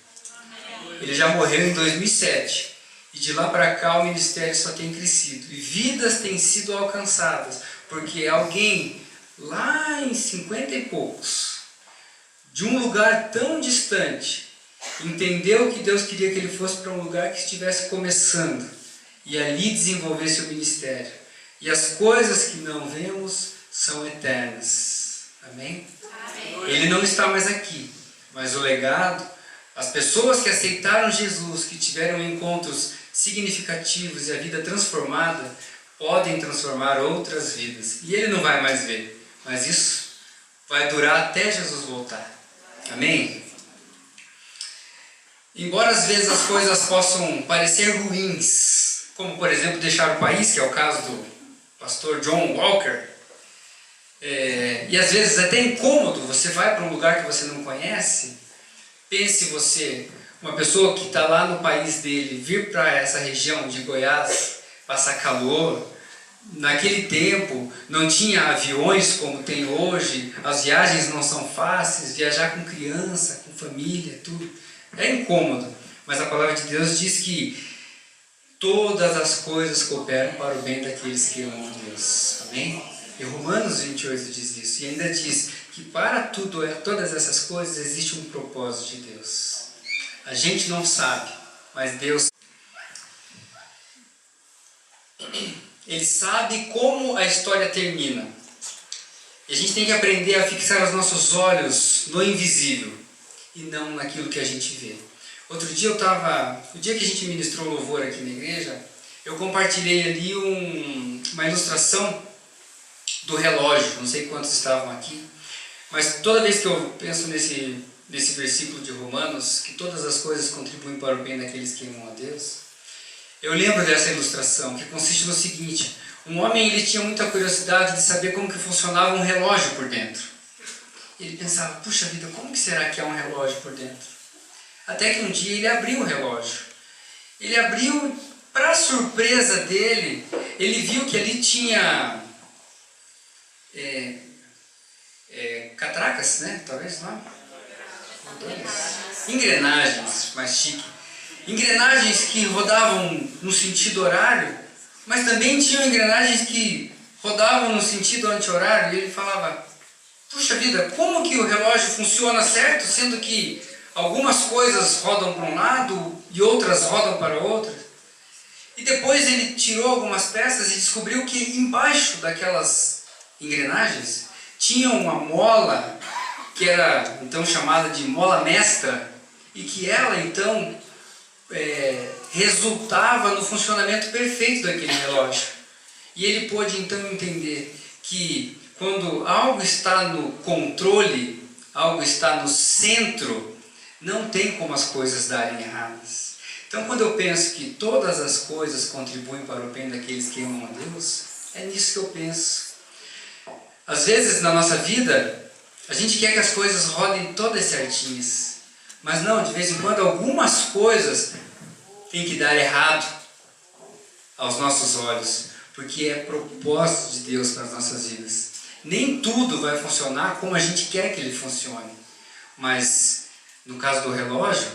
Ele já morreu em 2007. E de lá para cá o ministério só tem crescido. E vidas têm sido alcançadas. Porque alguém lá em 50 e poucos, de um lugar tão distante, entendeu que Deus queria que ele fosse para um lugar que estivesse começando. E ali desenvolvesse o ministério. E as coisas que não vemos são eternas. Amém? Amém. Ele não está mais aqui. Mas o legado, as pessoas que aceitaram Jesus, que tiveram encontros significativos e a vida transformada, podem transformar outras vidas. E ele não vai mais ver. Mas isso vai durar até Jesus voltar. Amém? Embora às vezes as coisas possam parecer ruins, como por exemplo deixar o país, que é o caso do pastor John Walker, e às vezes até incômodo, você vai para um lugar que você não conhece. Pense você, uma pessoa que está lá no país dele, vir para essa região de Goiás, passar calor. Naquele tempo não tinha aviões como tem hoje, as viagens não são fáceis, viajar com criança, com família, tudo. É incômodo, mas a palavra de Deus diz que todas as coisas cooperam para o bem daqueles que amam a Deus. Amém? E Romanos 28 diz isso. E ainda diz que para todas essas coisas existe um propósito de Deus. A gente não sabe, mas Deus... Ele sabe como a história termina. E a gente tem que aprender a fixar os nossos olhos no invisível e não naquilo que a gente vê. Outro dia o dia que a gente ministrou louvor aqui na igreja, eu compartilhei ali uma ilustração do relógio. Não sei quantos estavam aqui, mas toda vez que eu penso nesse versículo de Romanos, que todas as coisas contribuem para o bem daqueles que amam a Deus, eu lembro dessa ilustração, que consiste no seguinte: um homem ele tinha muita curiosidade de saber como que funcionava um relógio por dentro. Ele pensava, puxa vida, como que será que é um relógio por dentro? Até que um dia ele abriu o relógio. Ele abriu, para surpresa dele, ele viu que ali tinha catracas, né? Talvez não? Engrenagens, mais chique. Engrenagens que rodavam no sentido horário, mas também tinham engrenagens que rodavam no sentido anti-horário. E ele falava, puxa vida, como que o relógio funciona certo, sendo que algumas coisas rodam para um lado e outras rodam para o outro? E depois ele tirou algumas peças e descobriu que embaixo daquelas engrenagens tinha uma mola, que era então chamada de mola mestra, e que ela então resultava no funcionamento perfeito daquele relógio. E ele pôde então entender que quando algo está no controle, algo está no centro, não tem como as coisas darem erradas. Então quando eu penso que todas as coisas contribuem para o bem daqueles que amam a Deus, é nisso que eu penso. Às vezes na nossa vida, a gente quer que as coisas rodem todas certinhas. Mas não, de vez em quando algumas coisas têm que dar errado aos nossos olhos, porque é propósito de Deus para as nossas vidas. Nem tudo vai funcionar como a gente quer que ele funcione, mas no caso do relógio,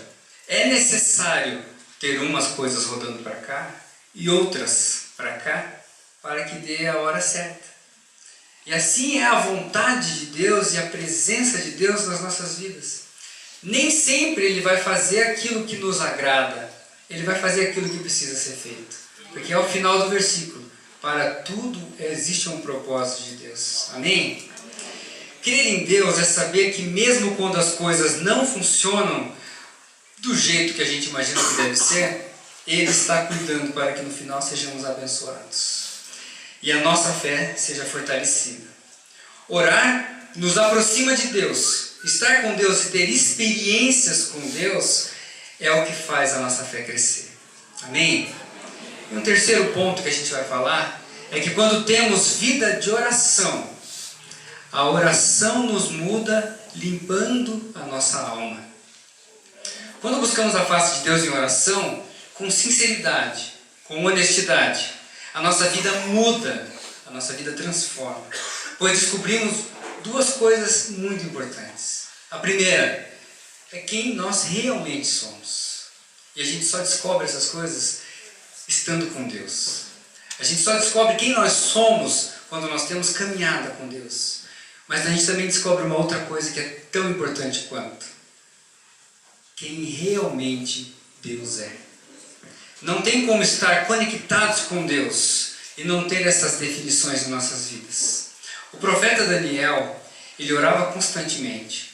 é necessário ter umas coisas rodando para cá e outras para cá, para que dê a hora certa. E assim é a vontade de Deus e a presença de Deus nas nossas vidas. Nem sempre Ele vai fazer aquilo que nos agrada. Ele vai fazer aquilo que precisa ser feito. Porque ao final do versículo, para tudo existe um propósito de Deus. Amém? Crer em Deus é saber que mesmo quando as coisas não funcionam do jeito que a gente imagina que deve ser, Ele está cuidando para que no final sejamos abençoados e a nossa fé seja fortalecida. Orar nos aproxima de Deus. Estar com Deus e ter experiências com Deus é o que faz a nossa fé crescer. Amém? E um terceiro ponto que a gente vai falar é que quando temos vida de oração, a oração nos muda, limpando a nossa alma. Quando buscamos a face de Deus em oração, com sinceridade, com honestidade, a nossa vida muda, a nossa vida transforma. Pois descobrimos duas coisas muito importantes. A primeira é quem nós realmente somos. E a gente só descobre essas coisas estando com Deus. A gente só descobre quem nós somos quando nós temos caminhada com Deus. Mas a gente também descobre uma outra coisa que é tão importante quanto: quem realmente Deus é. Não tem como estar conectados com Deus e não ter essas definições em nossas vidas. O profeta Daniel, ele orava constantemente.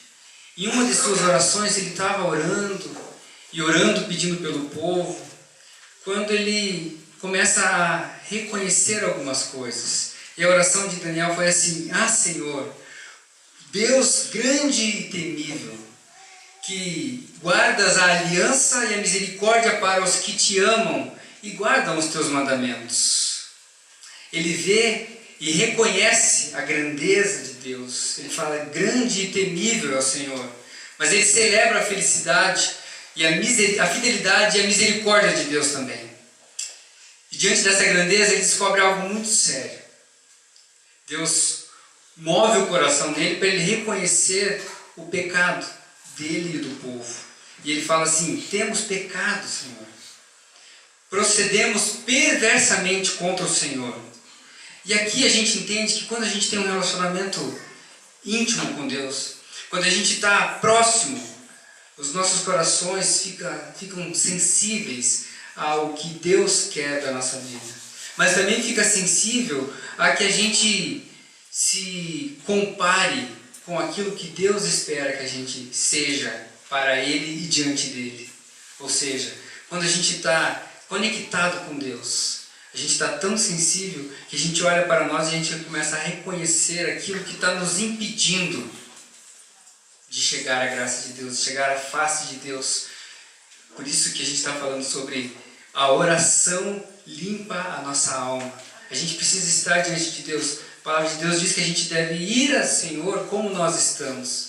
Em uma de suas orações, ele estava orando e orando, pedindo pelo povo, quando ele começa a reconhecer algumas coisas. E a oração de Daniel foi assim: ah, Senhor, Deus grande e temível, que guardas a aliança e a misericórdia para os que te amam e guardam os teus mandamentos. Ele vê e reconhece a grandeza de Deus. Ele fala: grande e temível é o Senhor. Mas ele celebra a felicidade e a fidelidade e a misericórdia de Deus também. E diante dessa grandeza ele descobre algo muito sério. Deus move o coração dele para ele reconhecer o pecado dele e do povo. E ele fala assim: temos pecado, Senhor. Procedemos perversamente contra o Senhor. E aqui a gente entende que quando a gente tem um relacionamento íntimo com Deus, quando a gente está próximo, os nossos corações ficam sensíveis ao que Deus quer da nossa vida. Mas também fica sensível a que a gente se compare com aquilo que Deus espera que a gente seja para Ele e diante dEle. Ou seja, quando a gente está conectado com Deus, a gente está tão sensível que a gente olha para nós e a gente começa a reconhecer aquilo que está nos impedindo de chegar à graça de Deus, de chegar à face de Deus. Por isso que a gente está falando sobre a oração limpa a nossa alma. A gente precisa estar diante de Deus. A palavra de Deus diz que a gente deve ir ao Senhor como nós estamos.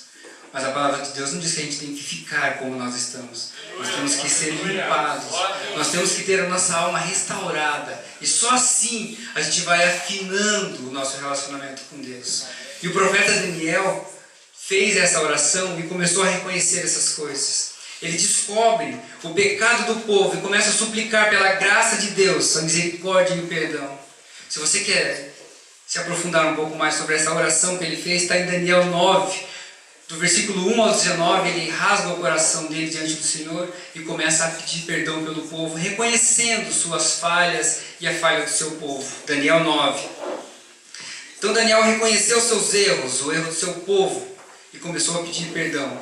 Mas a palavra de Deus não diz que a gente tem que ficar como nós estamos. Nós temos que ser limpados. Nós temos que ter a nossa alma restaurada. E só assim a gente vai afinando o nosso relacionamento com Deus. E o profeta Daniel fez essa oração e começou a reconhecer essas coisas. Ele descobre o pecado do povo e começa a suplicar pela graça de Deus, a misericórdia e o perdão. Se você quer se aprofundar um pouco mais sobre essa oração que ele fez, está em Daniel 9, do versículo 1 ao 19, ele rasga o coração dele diante do Senhor e começa a pedir perdão pelo povo, reconhecendo suas falhas e a falha do seu povo. Daniel 9. Então Daniel reconheceu seus erros, o erro do seu povo, e começou a pedir perdão.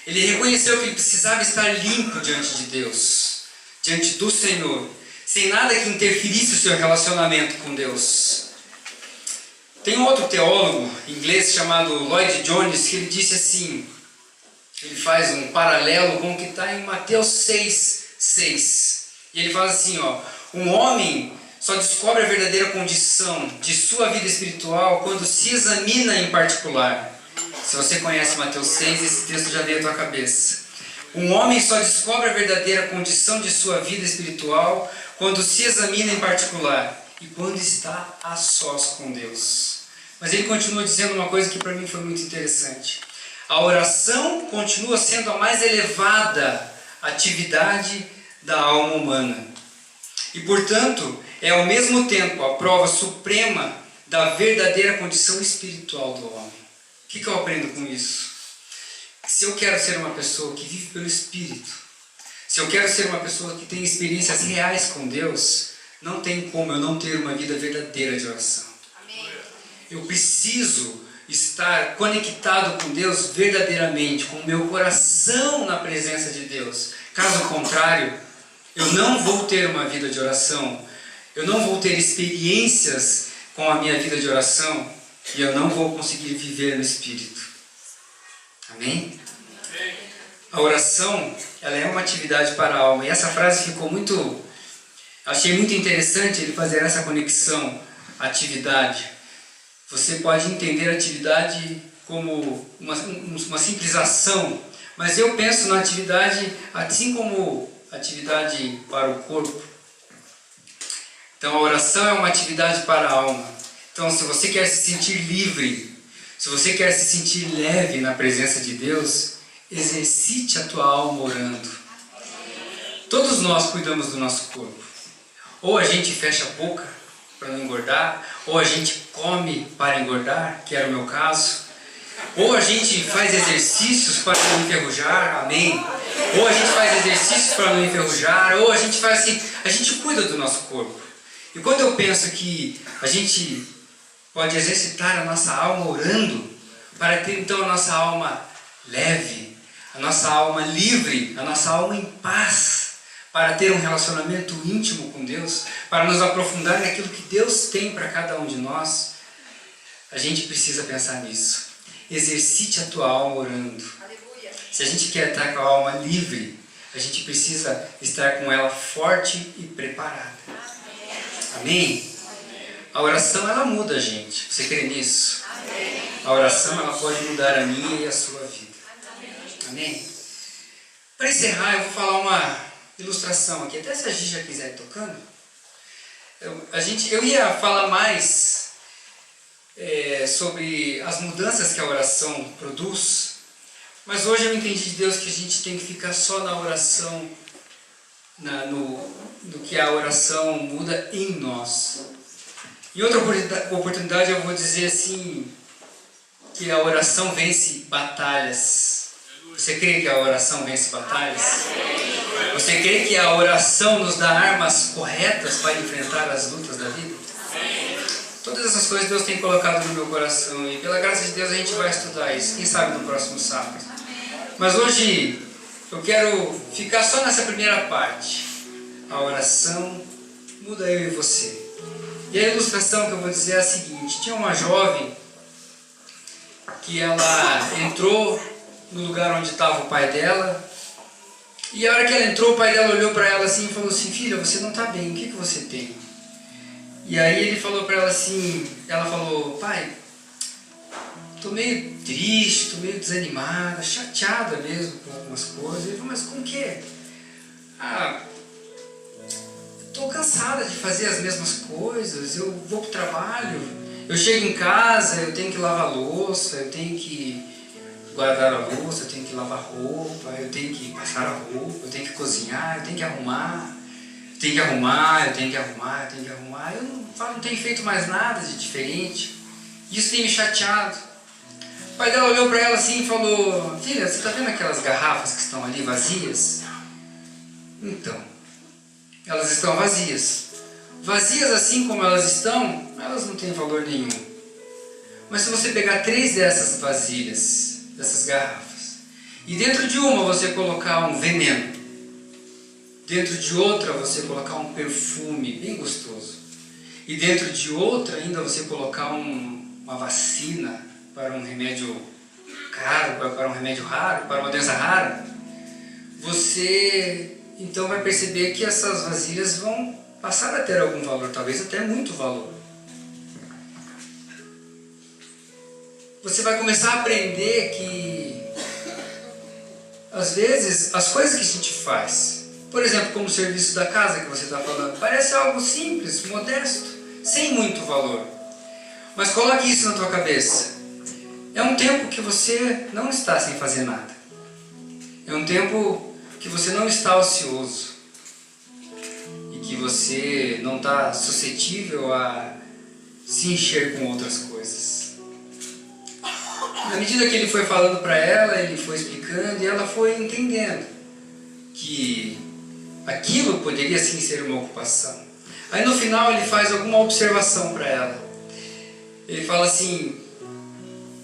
Ele reconheceu que ele precisava estar limpo diante de Deus, diante do Senhor, sem nada que interferisse o seu relacionamento com Deus. Tem um outro teólogo inglês chamado Lloyd Jones que ele disse assim, ele faz um paralelo com o que está em Mateus 6:6. E ele fala assim, um homem só descobre a verdadeira condição de sua vida espiritual quando se examina em particular. Se você conhece Mateus 6, esse texto já veio à tua cabeça. Um homem só descobre a verdadeira condição de sua vida espiritual quando se examina em particular e quando está a sós com Deus. Mas ele continua dizendo uma coisa que para mim foi muito interessante. A oração continua sendo a mais elevada atividade da alma humana. E, portanto, é ao mesmo tempo a prova suprema da verdadeira condição espiritual do homem. O que eu aprendo com isso? Se eu quero ser uma pessoa que vive pelo Espírito, Se eu quero ser uma pessoa que tem experiências reais com Deus, não tem como eu não ter uma vida verdadeira de oração. Eu preciso estar conectado com Deus verdadeiramente, com o meu coração na presença de Deus. Caso contrário, eu não vou ter uma vida de oração, eu não vou ter experiências com a minha vida de oração e eu não vou conseguir viver no Espírito. Amém? A oração, ela é uma atividade para a alma. E essa frase ficou muito... Achei muito interessante ele fazer essa conexão, atividade. Você pode entender a atividade como uma simples ação, mas eu penso na atividade assim como atividade para o corpo. Então a oração é uma atividade para a alma. Então se você quer se sentir livre, se você quer se sentir leve na presença de Deus, exercite a tua alma orando. Todos nós cuidamos do nosso corpo. Ou a gente fecha a boca para não engordar, ou a gente come para engordar, que era o meu caso, ou a gente faz exercícios para não enferrujar, amém? Ou a gente faz exercícios para não enferrujar, ou a gente faz assim, a gente cuida do nosso corpo. E quando eu penso que a gente pode exercitar a nossa alma orando, para ter então a nossa alma leve, a nossa alma livre, a nossa alma em paz, para ter um relacionamento íntimo com Deus, para nos aprofundar naquilo que Deus tem para cada um de nós, a gente precisa pensar nisso. Exercite a tua alma orando. Se a gente quer estar com a alma livre, a gente precisa estar com ela forte e preparada. Amém? A oração, ela muda a gente. Você crê nisso? A oração, ela pode mudar a minha e a sua vida. Amém? Para encerrar, eu vou falar uma ilustração aqui. Até se a gente já quiser ir tocando. Eu ia falar mais sobre as mudanças que a oração produz, mas hoje eu entendi de Deus que a gente tem que ficar só na oração, no que a oração muda em nós. Em outra oportunidade eu vou dizer assim, que a oração vence batalhas. Você crê que a oração vence batalhas? Você crê que a oração nos dá armas corretas para enfrentar as lutas da vida? Todas essas coisas Deus tem colocado no meu coração e pela graça de Deus a gente vai estudar isso, quem sabe no próximo sábado. Mas hoje eu quero ficar só nessa primeira parte. A oração muda eu e você. E a ilustração que eu vou dizer é a seguinte: tinha uma jovem que ela entrou no lugar onde estava o pai dela, e a hora que ela entrou, o pai dela olhou para ela assim e falou assim: filha, você não está bem, o que você tem? E aí ele falou para ela assim, ela falou: pai, estou meio triste, estou meio desanimada, chateada mesmo com algumas coisas. Ele falou: mas com o quê? Estou cansada de fazer as mesmas coisas, eu vou para o trabalho, eu chego em casa, eu tenho que lavar louça, eu tenho que guardar a louça, eu tenho que lavar roupa, eu tenho que passar a roupa, eu tenho que cozinhar, eu tenho que arrumar, eu não tenho feito mais nada de diferente. Isso tem me chateado. O pai dela olhou para ela assim e falou: filha, você está vendo aquelas garrafas que estão ali vazias? Então, elas estão vazias. Vazias assim como elas estão, elas não têm valor nenhum. Mas se você pegar 3 dessas vasilhas, dessas garrafas, e dentro de uma você colocar um veneno, dentro de outra você colocar um perfume bem gostoso, e dentro de outra ainda você colocar uma vacina para um remédio caro, para um remédio raro, para uma doença rara, você então vai perceber que essas vasilhas vão passar a ter algum valor, talvez até muito valor. Você vai começar a aprender que, às vezes, as coisas que a gente faz, por exemplo, como o serviço da casa que você está falando, parece algo simples, modesto, sem muito valor. Mas coloque isso na tua cabeça. É um tempo que você não está sem fazer nada. É um tempo que você não está ocioso. E que você não está suscetível a se encher com outras coisas. Na medida que ele foi falando para ela, ele foi explicando e ela foi entendendo que que aquilo poderia sim ser uma ocupação. Aí no final ele faz alguma observação para ela. Ele fala assim,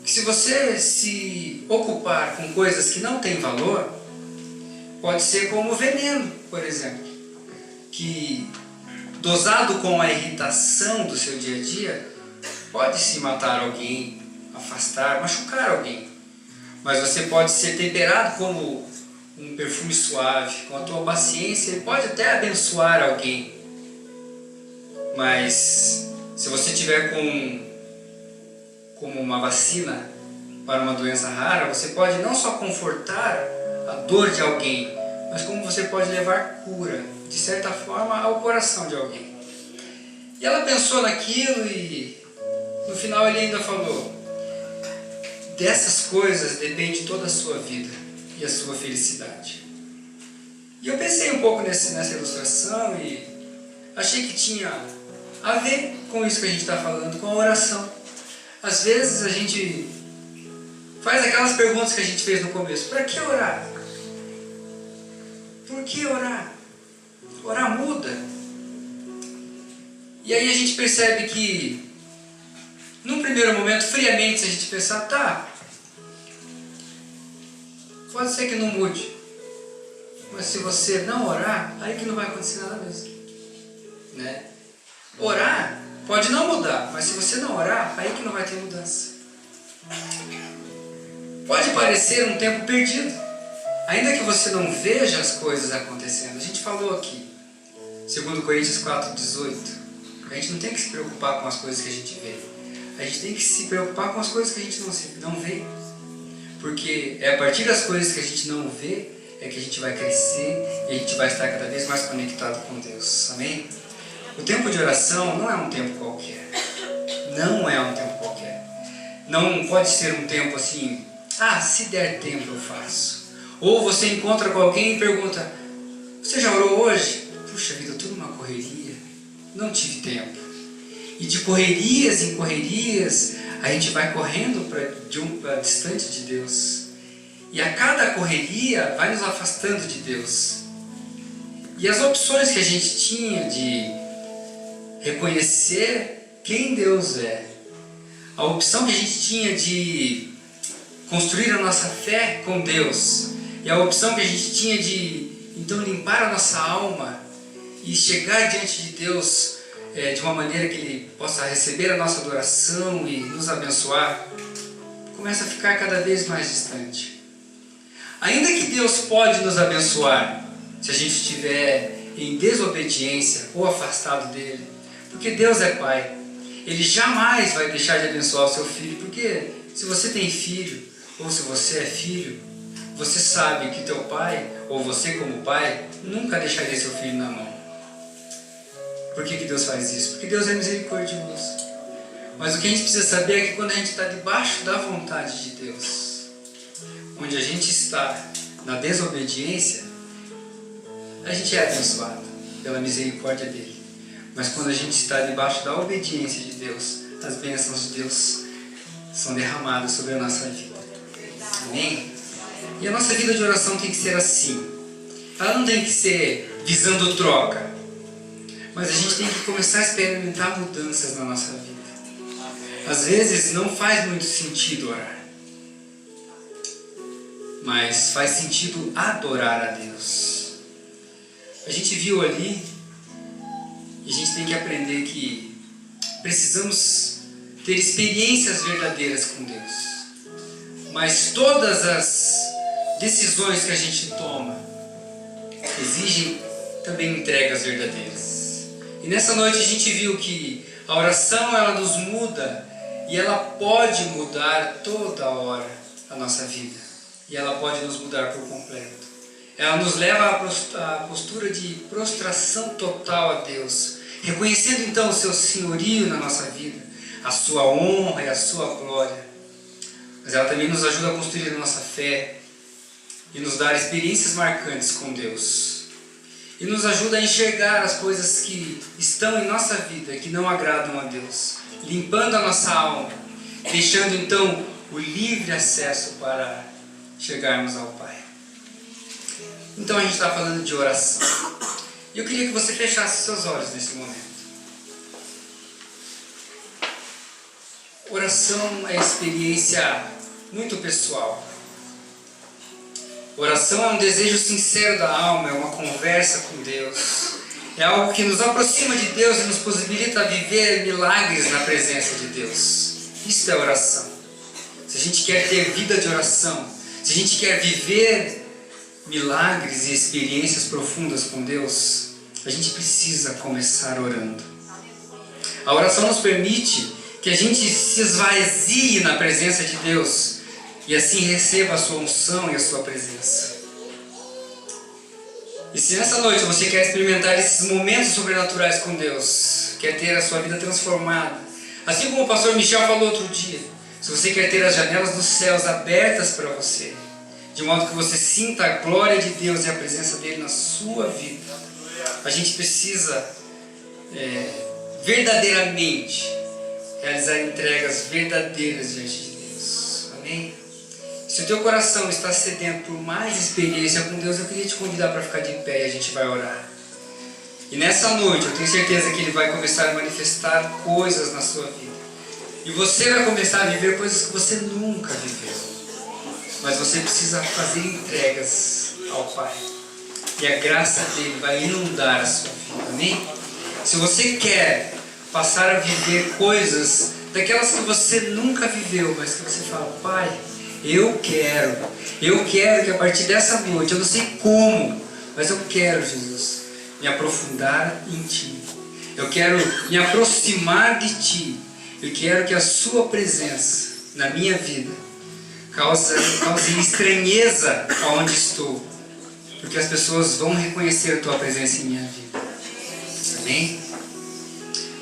que se você se ocupar com coisas que não têm valor, pode ser como veneno, por exemplo, que dosado com a irritação do seu dia a dia, pode se matar alguém, afastar, machucar alguém. Mas você pode ser temperado como um perfume suave, com a tua paciência, ele pode até abençoar alguém. Mas se você tiver como uma vacina para uma doença rara, você pode não só confortar a dor de alguém, mas como você pode levar cura, de certa forma, ao coração de alguém. E ela pensou naquilo e no final ele ainda falou, dessas coisas depende toda a sua vida e a sua felicidade. E eu pensei um pouco nessa ilustração e achei que tinha a ver com isso que a gente está falando, com a oração. Às vezes a gente faz aquelas perguntas que a gente fez no começo. Para que orar? Por que orar? Orar muda. E aí a gente percebe que, num primeiro momento, friamente, se a gente pensar, tá, pode ser que não mude. Mas se você não orar, aí que não vai acontecer nada mesmo. Né? Orar pode não mudar, mas se você não orar, aí que não vai ter mudança. Pode parecer um tempo perdido, ainda que você não veja as coisas acontecendo. A gente falou aqui, 2 Coríntios 4,18, a gente não tem que se preocupar com as coisas que a gente vê. A gente tem que se preocupar com as coisas que a gente não vê. Porque é a partir das coisas que a gente não vê é que a gente vai crescer e a gente vai estar cada vez mais conectado com Deus. Amém? O tempo de oração não é um tempo qualquer. Não é um tempo qualquer. Não pode ser um tempo assim, se der tempo eu faço. Ou você encontra com alguém e pergunta, você já orou hoje? Puxa vida, eu estou numa correria, não tive tempo. E de correrias em correrias, a gente vai correndo para distante de Deus. E a cada correria vai nos afastando de Deus. E as opções que a gente tinha de reconhecer quem Deus é, a opção que a gente tinha de construir a nossa fé com Deus, e a opção que a gente tinha de então limpar a nossa alma e chegar diante de Deus de uma maneira que Ele possa receber a nossa adoração e nos abençoar, começa a ficar cada vez mais distante. Ainda que Deus pode nos abençoar se a gente estiver em desobediência ou afastado dEle, porque Deus é Pai, Ele jamais vai deixar de abençoar o seu filho, porque se você tem filho, ou se você é filho, você sabe que teu pai, ou você como pai, nunca deixaria seu filho na mão. Por que Deus faz isso? Porque Deus é misericordioso. Mas o que a gente precisa saber é que quando a gente está debaixo da vontade de Deus, onde a gente está na desobediência, a gente é abençoado pela misericórdia dEle. Mas quando a gente está debaixo da obediência de Deus, as bênçãos de Deus são derramadas sobre a nossa vida. Amém? E a nossa vida de oração tem que ser assim. Ela não tem que ser visando troca. Mas a gente tem que começar a experimentar mudanças na nossa vida. Às vezes não faz muito sentido orar. Mas faz sentido adorar a Deus. A gente viu ali, e a gente tem que aprender que precisamos ter experiências verdadeiras com Deus. Mas todas as decisões que a gente toma exigem também entregas verdadeiras. E nessa noite a gente viu que a oração ela nos muda e ela pode mudar toda hora a nossa vida. E ela pode nos mudar por completo. Ela nos leva à postura de prostração total a Deus, reconhecendo então o seu senhorio na nossa vida, a sua honra e a sua glória. Mas ela também nos ajuda a construir a nossa fé e nos dar experiências marcantes com Deus. E nos ajuda a enxergar as coisas que estão em nossa vida, que não agradam a Deus, limpando a nossa alma, deixando então o livre acesso para chegarmos ao Pai. Então a gente está falando de oração. E eu queria que você fechasse seus olhos nesse momento. Oração é experiência muito pessoal. Oração é um desejo sincero da alma, é uma conversa com Deus. É algo que nos aproxima de Deus e nos possibilita viver milagres na presença de Deus. Isso é oração. Se a gente quer ter vida de oração, se a gente quer viver milagres e experiências profundas com Deus, a gente precisa começar orando. A oração nos permite que a gente se esvazie na presença de Deus e assim receba a sua unção e a sua presença. E se nessa noite você quer experimentar esses momentos sobrenaturais com Deus, quer ter a sua vida transformada, assim como o pastor Michel falou outro dia, se você quer ter as janelas dos céus abertas para você, de modo que você sinta a glória de Deus e a presença dele na sua vida, a gente precisa verdadeiramente realizar entregas verdadeiras diante de Deus. Amém? Se o teu coração está sedento por mais experiência com Deus, eu queria te convidar para ficar de pé e a gente vai orar. E nessa noite eu tenho certeza que Ele vai começar a manifestar coisas na sua vida. E você vai começar a viver coisas que você nunca viveu. Mas você precisa fazer entregas ao Pai. E a graça dele vai inundar a sua vida. Amém? Se você quer passar a viver coisas daquelas que você nunca viveu, mas que você fala, Pai, eu quero que a partir dessa noite, eu não sei como, mas eu quero, Jesus, me aprofundar em Ti. Eu quero me aproximar de Ti. Eu quero que a Sua presença na minha vida cause estranheza aonde estou, porque as pessoas vão reconhecer a Tua presença em minha vida. Amém?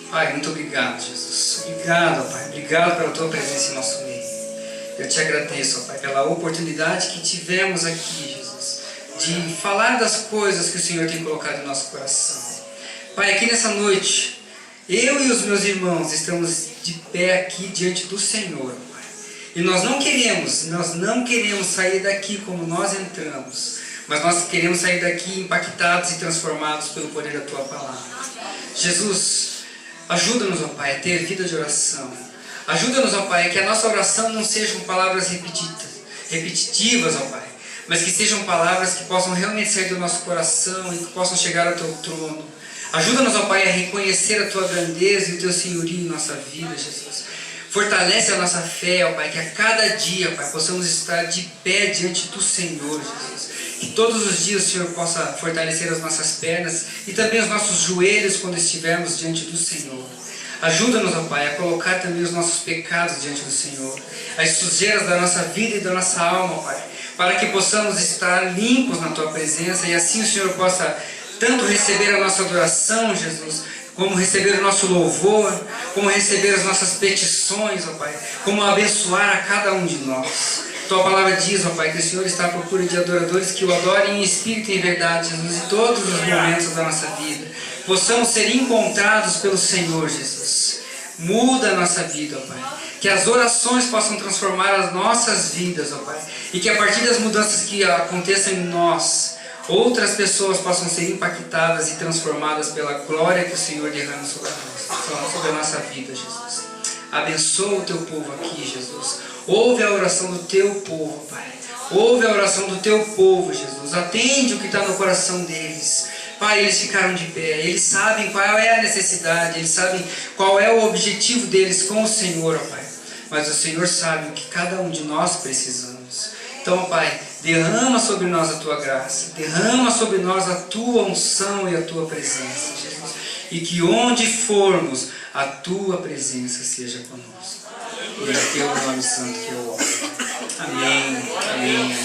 Pai, muito obrigado, Jesus. Obrigado, Pai. Obrigado pela Tua presença em nosso meio. Eu te agradeço, Pai, pela oportunidade que tivemos aqui, Jesus, de falar das coisas que o Senhor tem colocado em nosso coração. Pai, aqui nessa noite, eu e os meus irmãos estamos de pé aqui diante do Senhor, Pai. E nós não queremos sair daqui como nós entramos, mas nós queremos sair daqui impactados e transformados pelo poder da Tua palavra. Jesus, ajuda-nos, ó Pai, a ter vida de oração. Ajuda-nos, ó Pai, que a nossa oração não sejam palavras repetitivas, ó Pai, mas que sejam palavras que possam realmente sair do nosso coração e que possam chegar ao Teu trono. Ajuda-nos, ó Pai, a reconhecer a Tua grandeza e o Teu senhorio em nossa vida, Jesus. Fortalece a nossa fé, ó Pai, que a cada dia, Pai, possamos estar de pé diante do Senhor, Jesus. Que todos os dias o Senhor possa fortalecer as nossas pernas e também os nossos joelhos quando estivermos diante do Senhor. Ajuda-nos, ó Pai, a colocar também os nossos pecados diante do Senhor, as sujeiras da nossa vida e da nossa alma, ó Pai, para que possamos estar limpos na Tua presença e assim o Senhor possa tanto receber a nossa adoração, Jesus, como receber o nosso louvor, como receber as nossas petições, ó Pai, como abençoar a cada um de nós. Tua palavra diz, ó Pai, que o Senhor está à procura de adoradores que o adorem em espírito e em verdade, Jesus, em todos os momentos da nossa vida. Possamos ser encontrados pelo Senhor, Jesus. Muda a nossa vida, ó Pai. Que as orações possam transformar as nossas vidas, ó Pai. E que a partir das mudanças que aconteçam em nós, outras pessoas possam ser impactadas e transformadas pela glória que o Senhor derrama sobre a nossa vida, Jesus. Abençoa o Teu povo aqui, Jesus. Ouve a oração do Teu povo, Pai. Ouve a oração do Teu povo, Jesus. Atende o que está no coração deles. Pai, eles ficaram de pé. Eles sabem qual é a necessidade. Eles sabem qual é o objetivo deles com o Senhor, ó Pai. Mas o Senhor sabe o que cada um de nós precisamos. Então, Pai, derrama sobre nós a Tua graça. Derrama sobre nós a Tua unção e a Tua presença, Jesus. E que onde formos, a Tua presença seja conosco. E é Teu nome santo que eu oro. Amém, amém,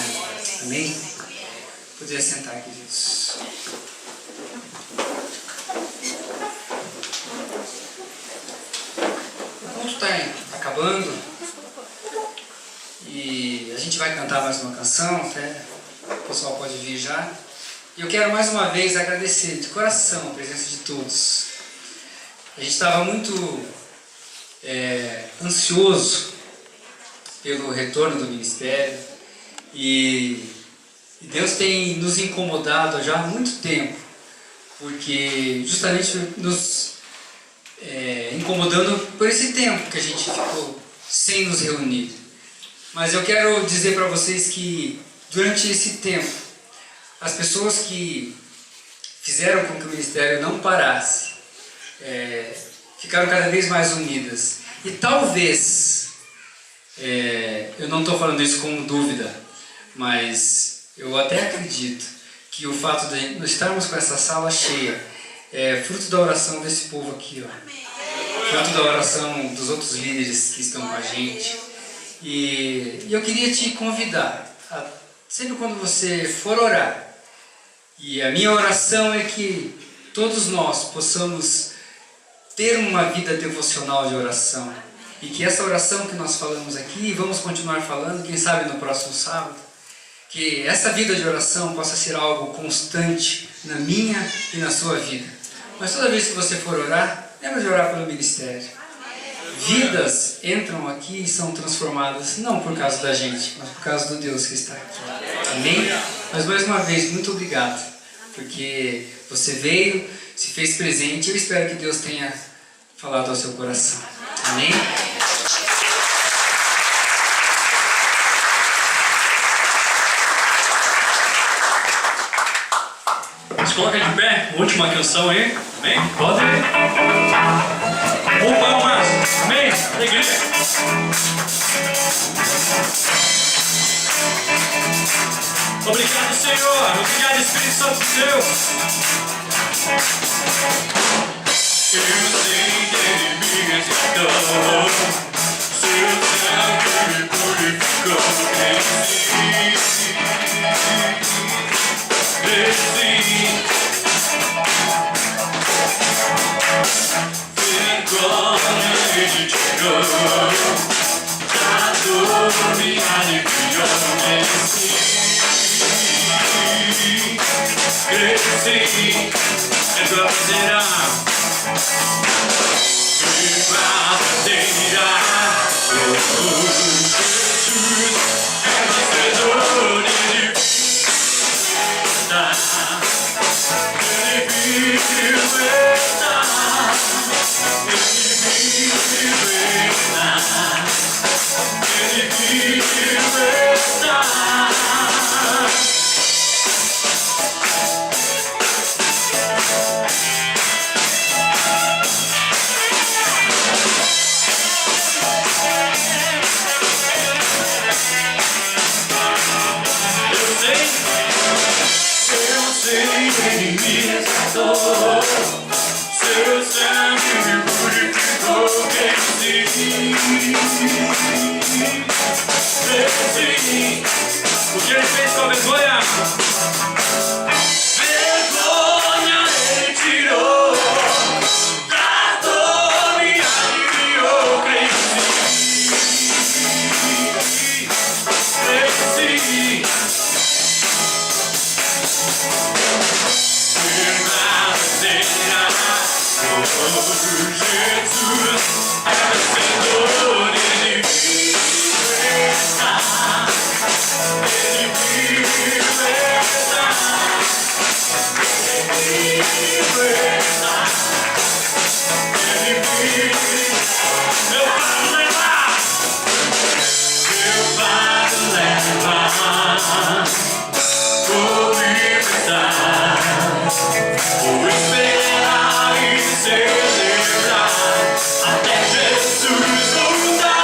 amém. Podia sentar, queridos. O culto está acabando. E a gente vai cantar mais uma canção, até o pessoal pode vir já. E eu quero mais uma vez agradecer de coração a presença de todos. A gente estava muito ansioso pelo retorno do ministério e E Deus tem nos incomodado já há muito tempo, porque justamente nos incomodando por esse tempo que a gente ficou sem nos reunir. Mas eu quero dizer para vocês que durante esse tempo, as pessoas que fizeram com que o ministério não parasse, ficaram cada vez mais unidas. E talvez, eu não estou falando isso com dúvida, mas eu até acredito que o fato de nós estarmos com essa sala cheia é fruto da oração desse povo aqui, ó. Fruto da oração dos outros líderes que estão com a gente. E eu queria te convidar, sempre quando você for orar, e a minha oração é que todos nós possamos ter uma vida devocional de oração, e que essa oração que nós falamos aqui, e vamos continuar falando, quem sabe no próximo sábado, que essa vida de oração possa ser algo constante na minha e na sua vida. Mas toda vez que você for orar, lembra de orar pelo ministério. Vidas entram aqui e são transformadas, não por causa da gente, mas por causa do Deus que está aqui. Amém? Mas mais uma vez, muito obrigado, porque você veio, se fez presente, eu espero que Deus tenha falado ao seu coração. Amém? Se coloca de pé, última canção aí, amém? Pode ir. Um palmas, amém? Alegria. Obrigado, Senhor. Obrigado, Espírito Santo de Deus. Eu sei que me resgatou, seu sangue me purificou, desci. Vergonha ele tirou, da dor me aliviou, cresci, é tua bandeira, tua bandeira, Jesus é vencedor de vida, ele vive. Eu sei que ele me resgatou, seu sangue me purificou, desci. O que ele fez com a vergonha? Vergonha ele tirou, da dor me aliviou, cresci. Jesus é vencedor, ele vou libertar, vou esperar e celebrar até Jesus voltar.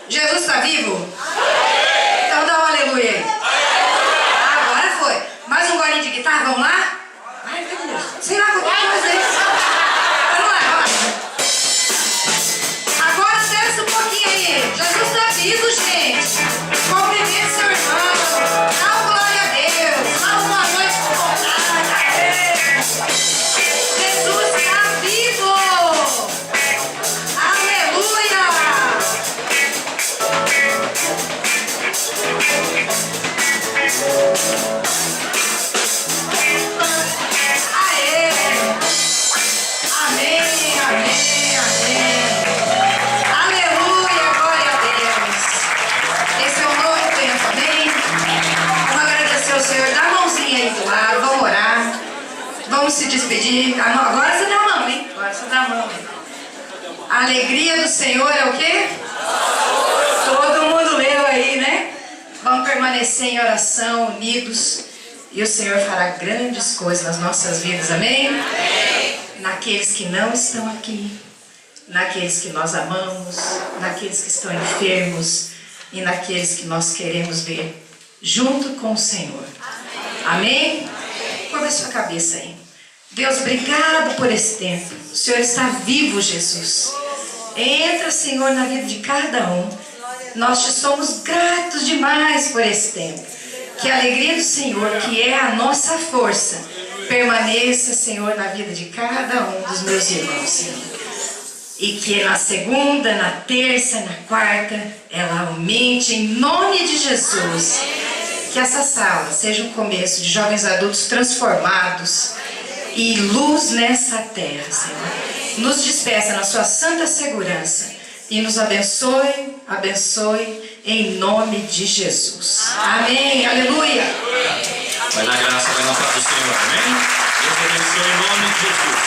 Jesus está vivo? Então dá um aleluia aí. Agora foi. Mais um golinho de guitarra, vamos lá? Ai, meu Deus. Sei lá, qualquer coisa aí. Vamos lá, vamos lá. Agora desce um pouquinho aí. Jesus está vivo, gente. Cumprimente seu irmão. Dá uma glória a Deus. Dá uma boa noite com vontade. Jesus está vivo. Aleluia. Aê! Amém, amém, amém. Aleluia, glória a Deus. Esse é um novo tempo, amém? Vamos agradecer ao Senhor. Dá a mãozinha aí do lado, vamos orar. Vamos se despedir. Agora você dá a mão, hein? Agora você dá a mão, hein? A alegria do Senhor é o quê? Todo mundo leu aí, né? Vamos permanecer em oração, unidos. E o Senhor fará grandes coisas nas nossas vidas, amém? Amém. Naqueles que não estão aqui, naqueles que nós amamos, naqueles que estão enfermos e naqueles que nós queremos ver junto com o Senhor. Amém? Curva a sua cabeça aí. Deus, obrigado por esse tempo. O Senhor está vivo, Jesus. Entra, Senhor, na vida de cada um. Nós te somos gratos demais por esse tempo. Que a alegria do Senhor, que é a nossa força, permaneça, Senhor, na vida de cada um dos meus irmãos, Senhor. E que na segunda, na terça, na quarta, ela aumente em nome de Jesus. Que essa sala seja um começo de jovens adultos transformados e luz nessa terra, Senhor. Nos despeça na sua santa segurança e nos abençoe, em nome de Jesus. Amém, aleluia. Vai na graça, vai na paz do Senhor, amém? Deus abençoe em nome de Jesus.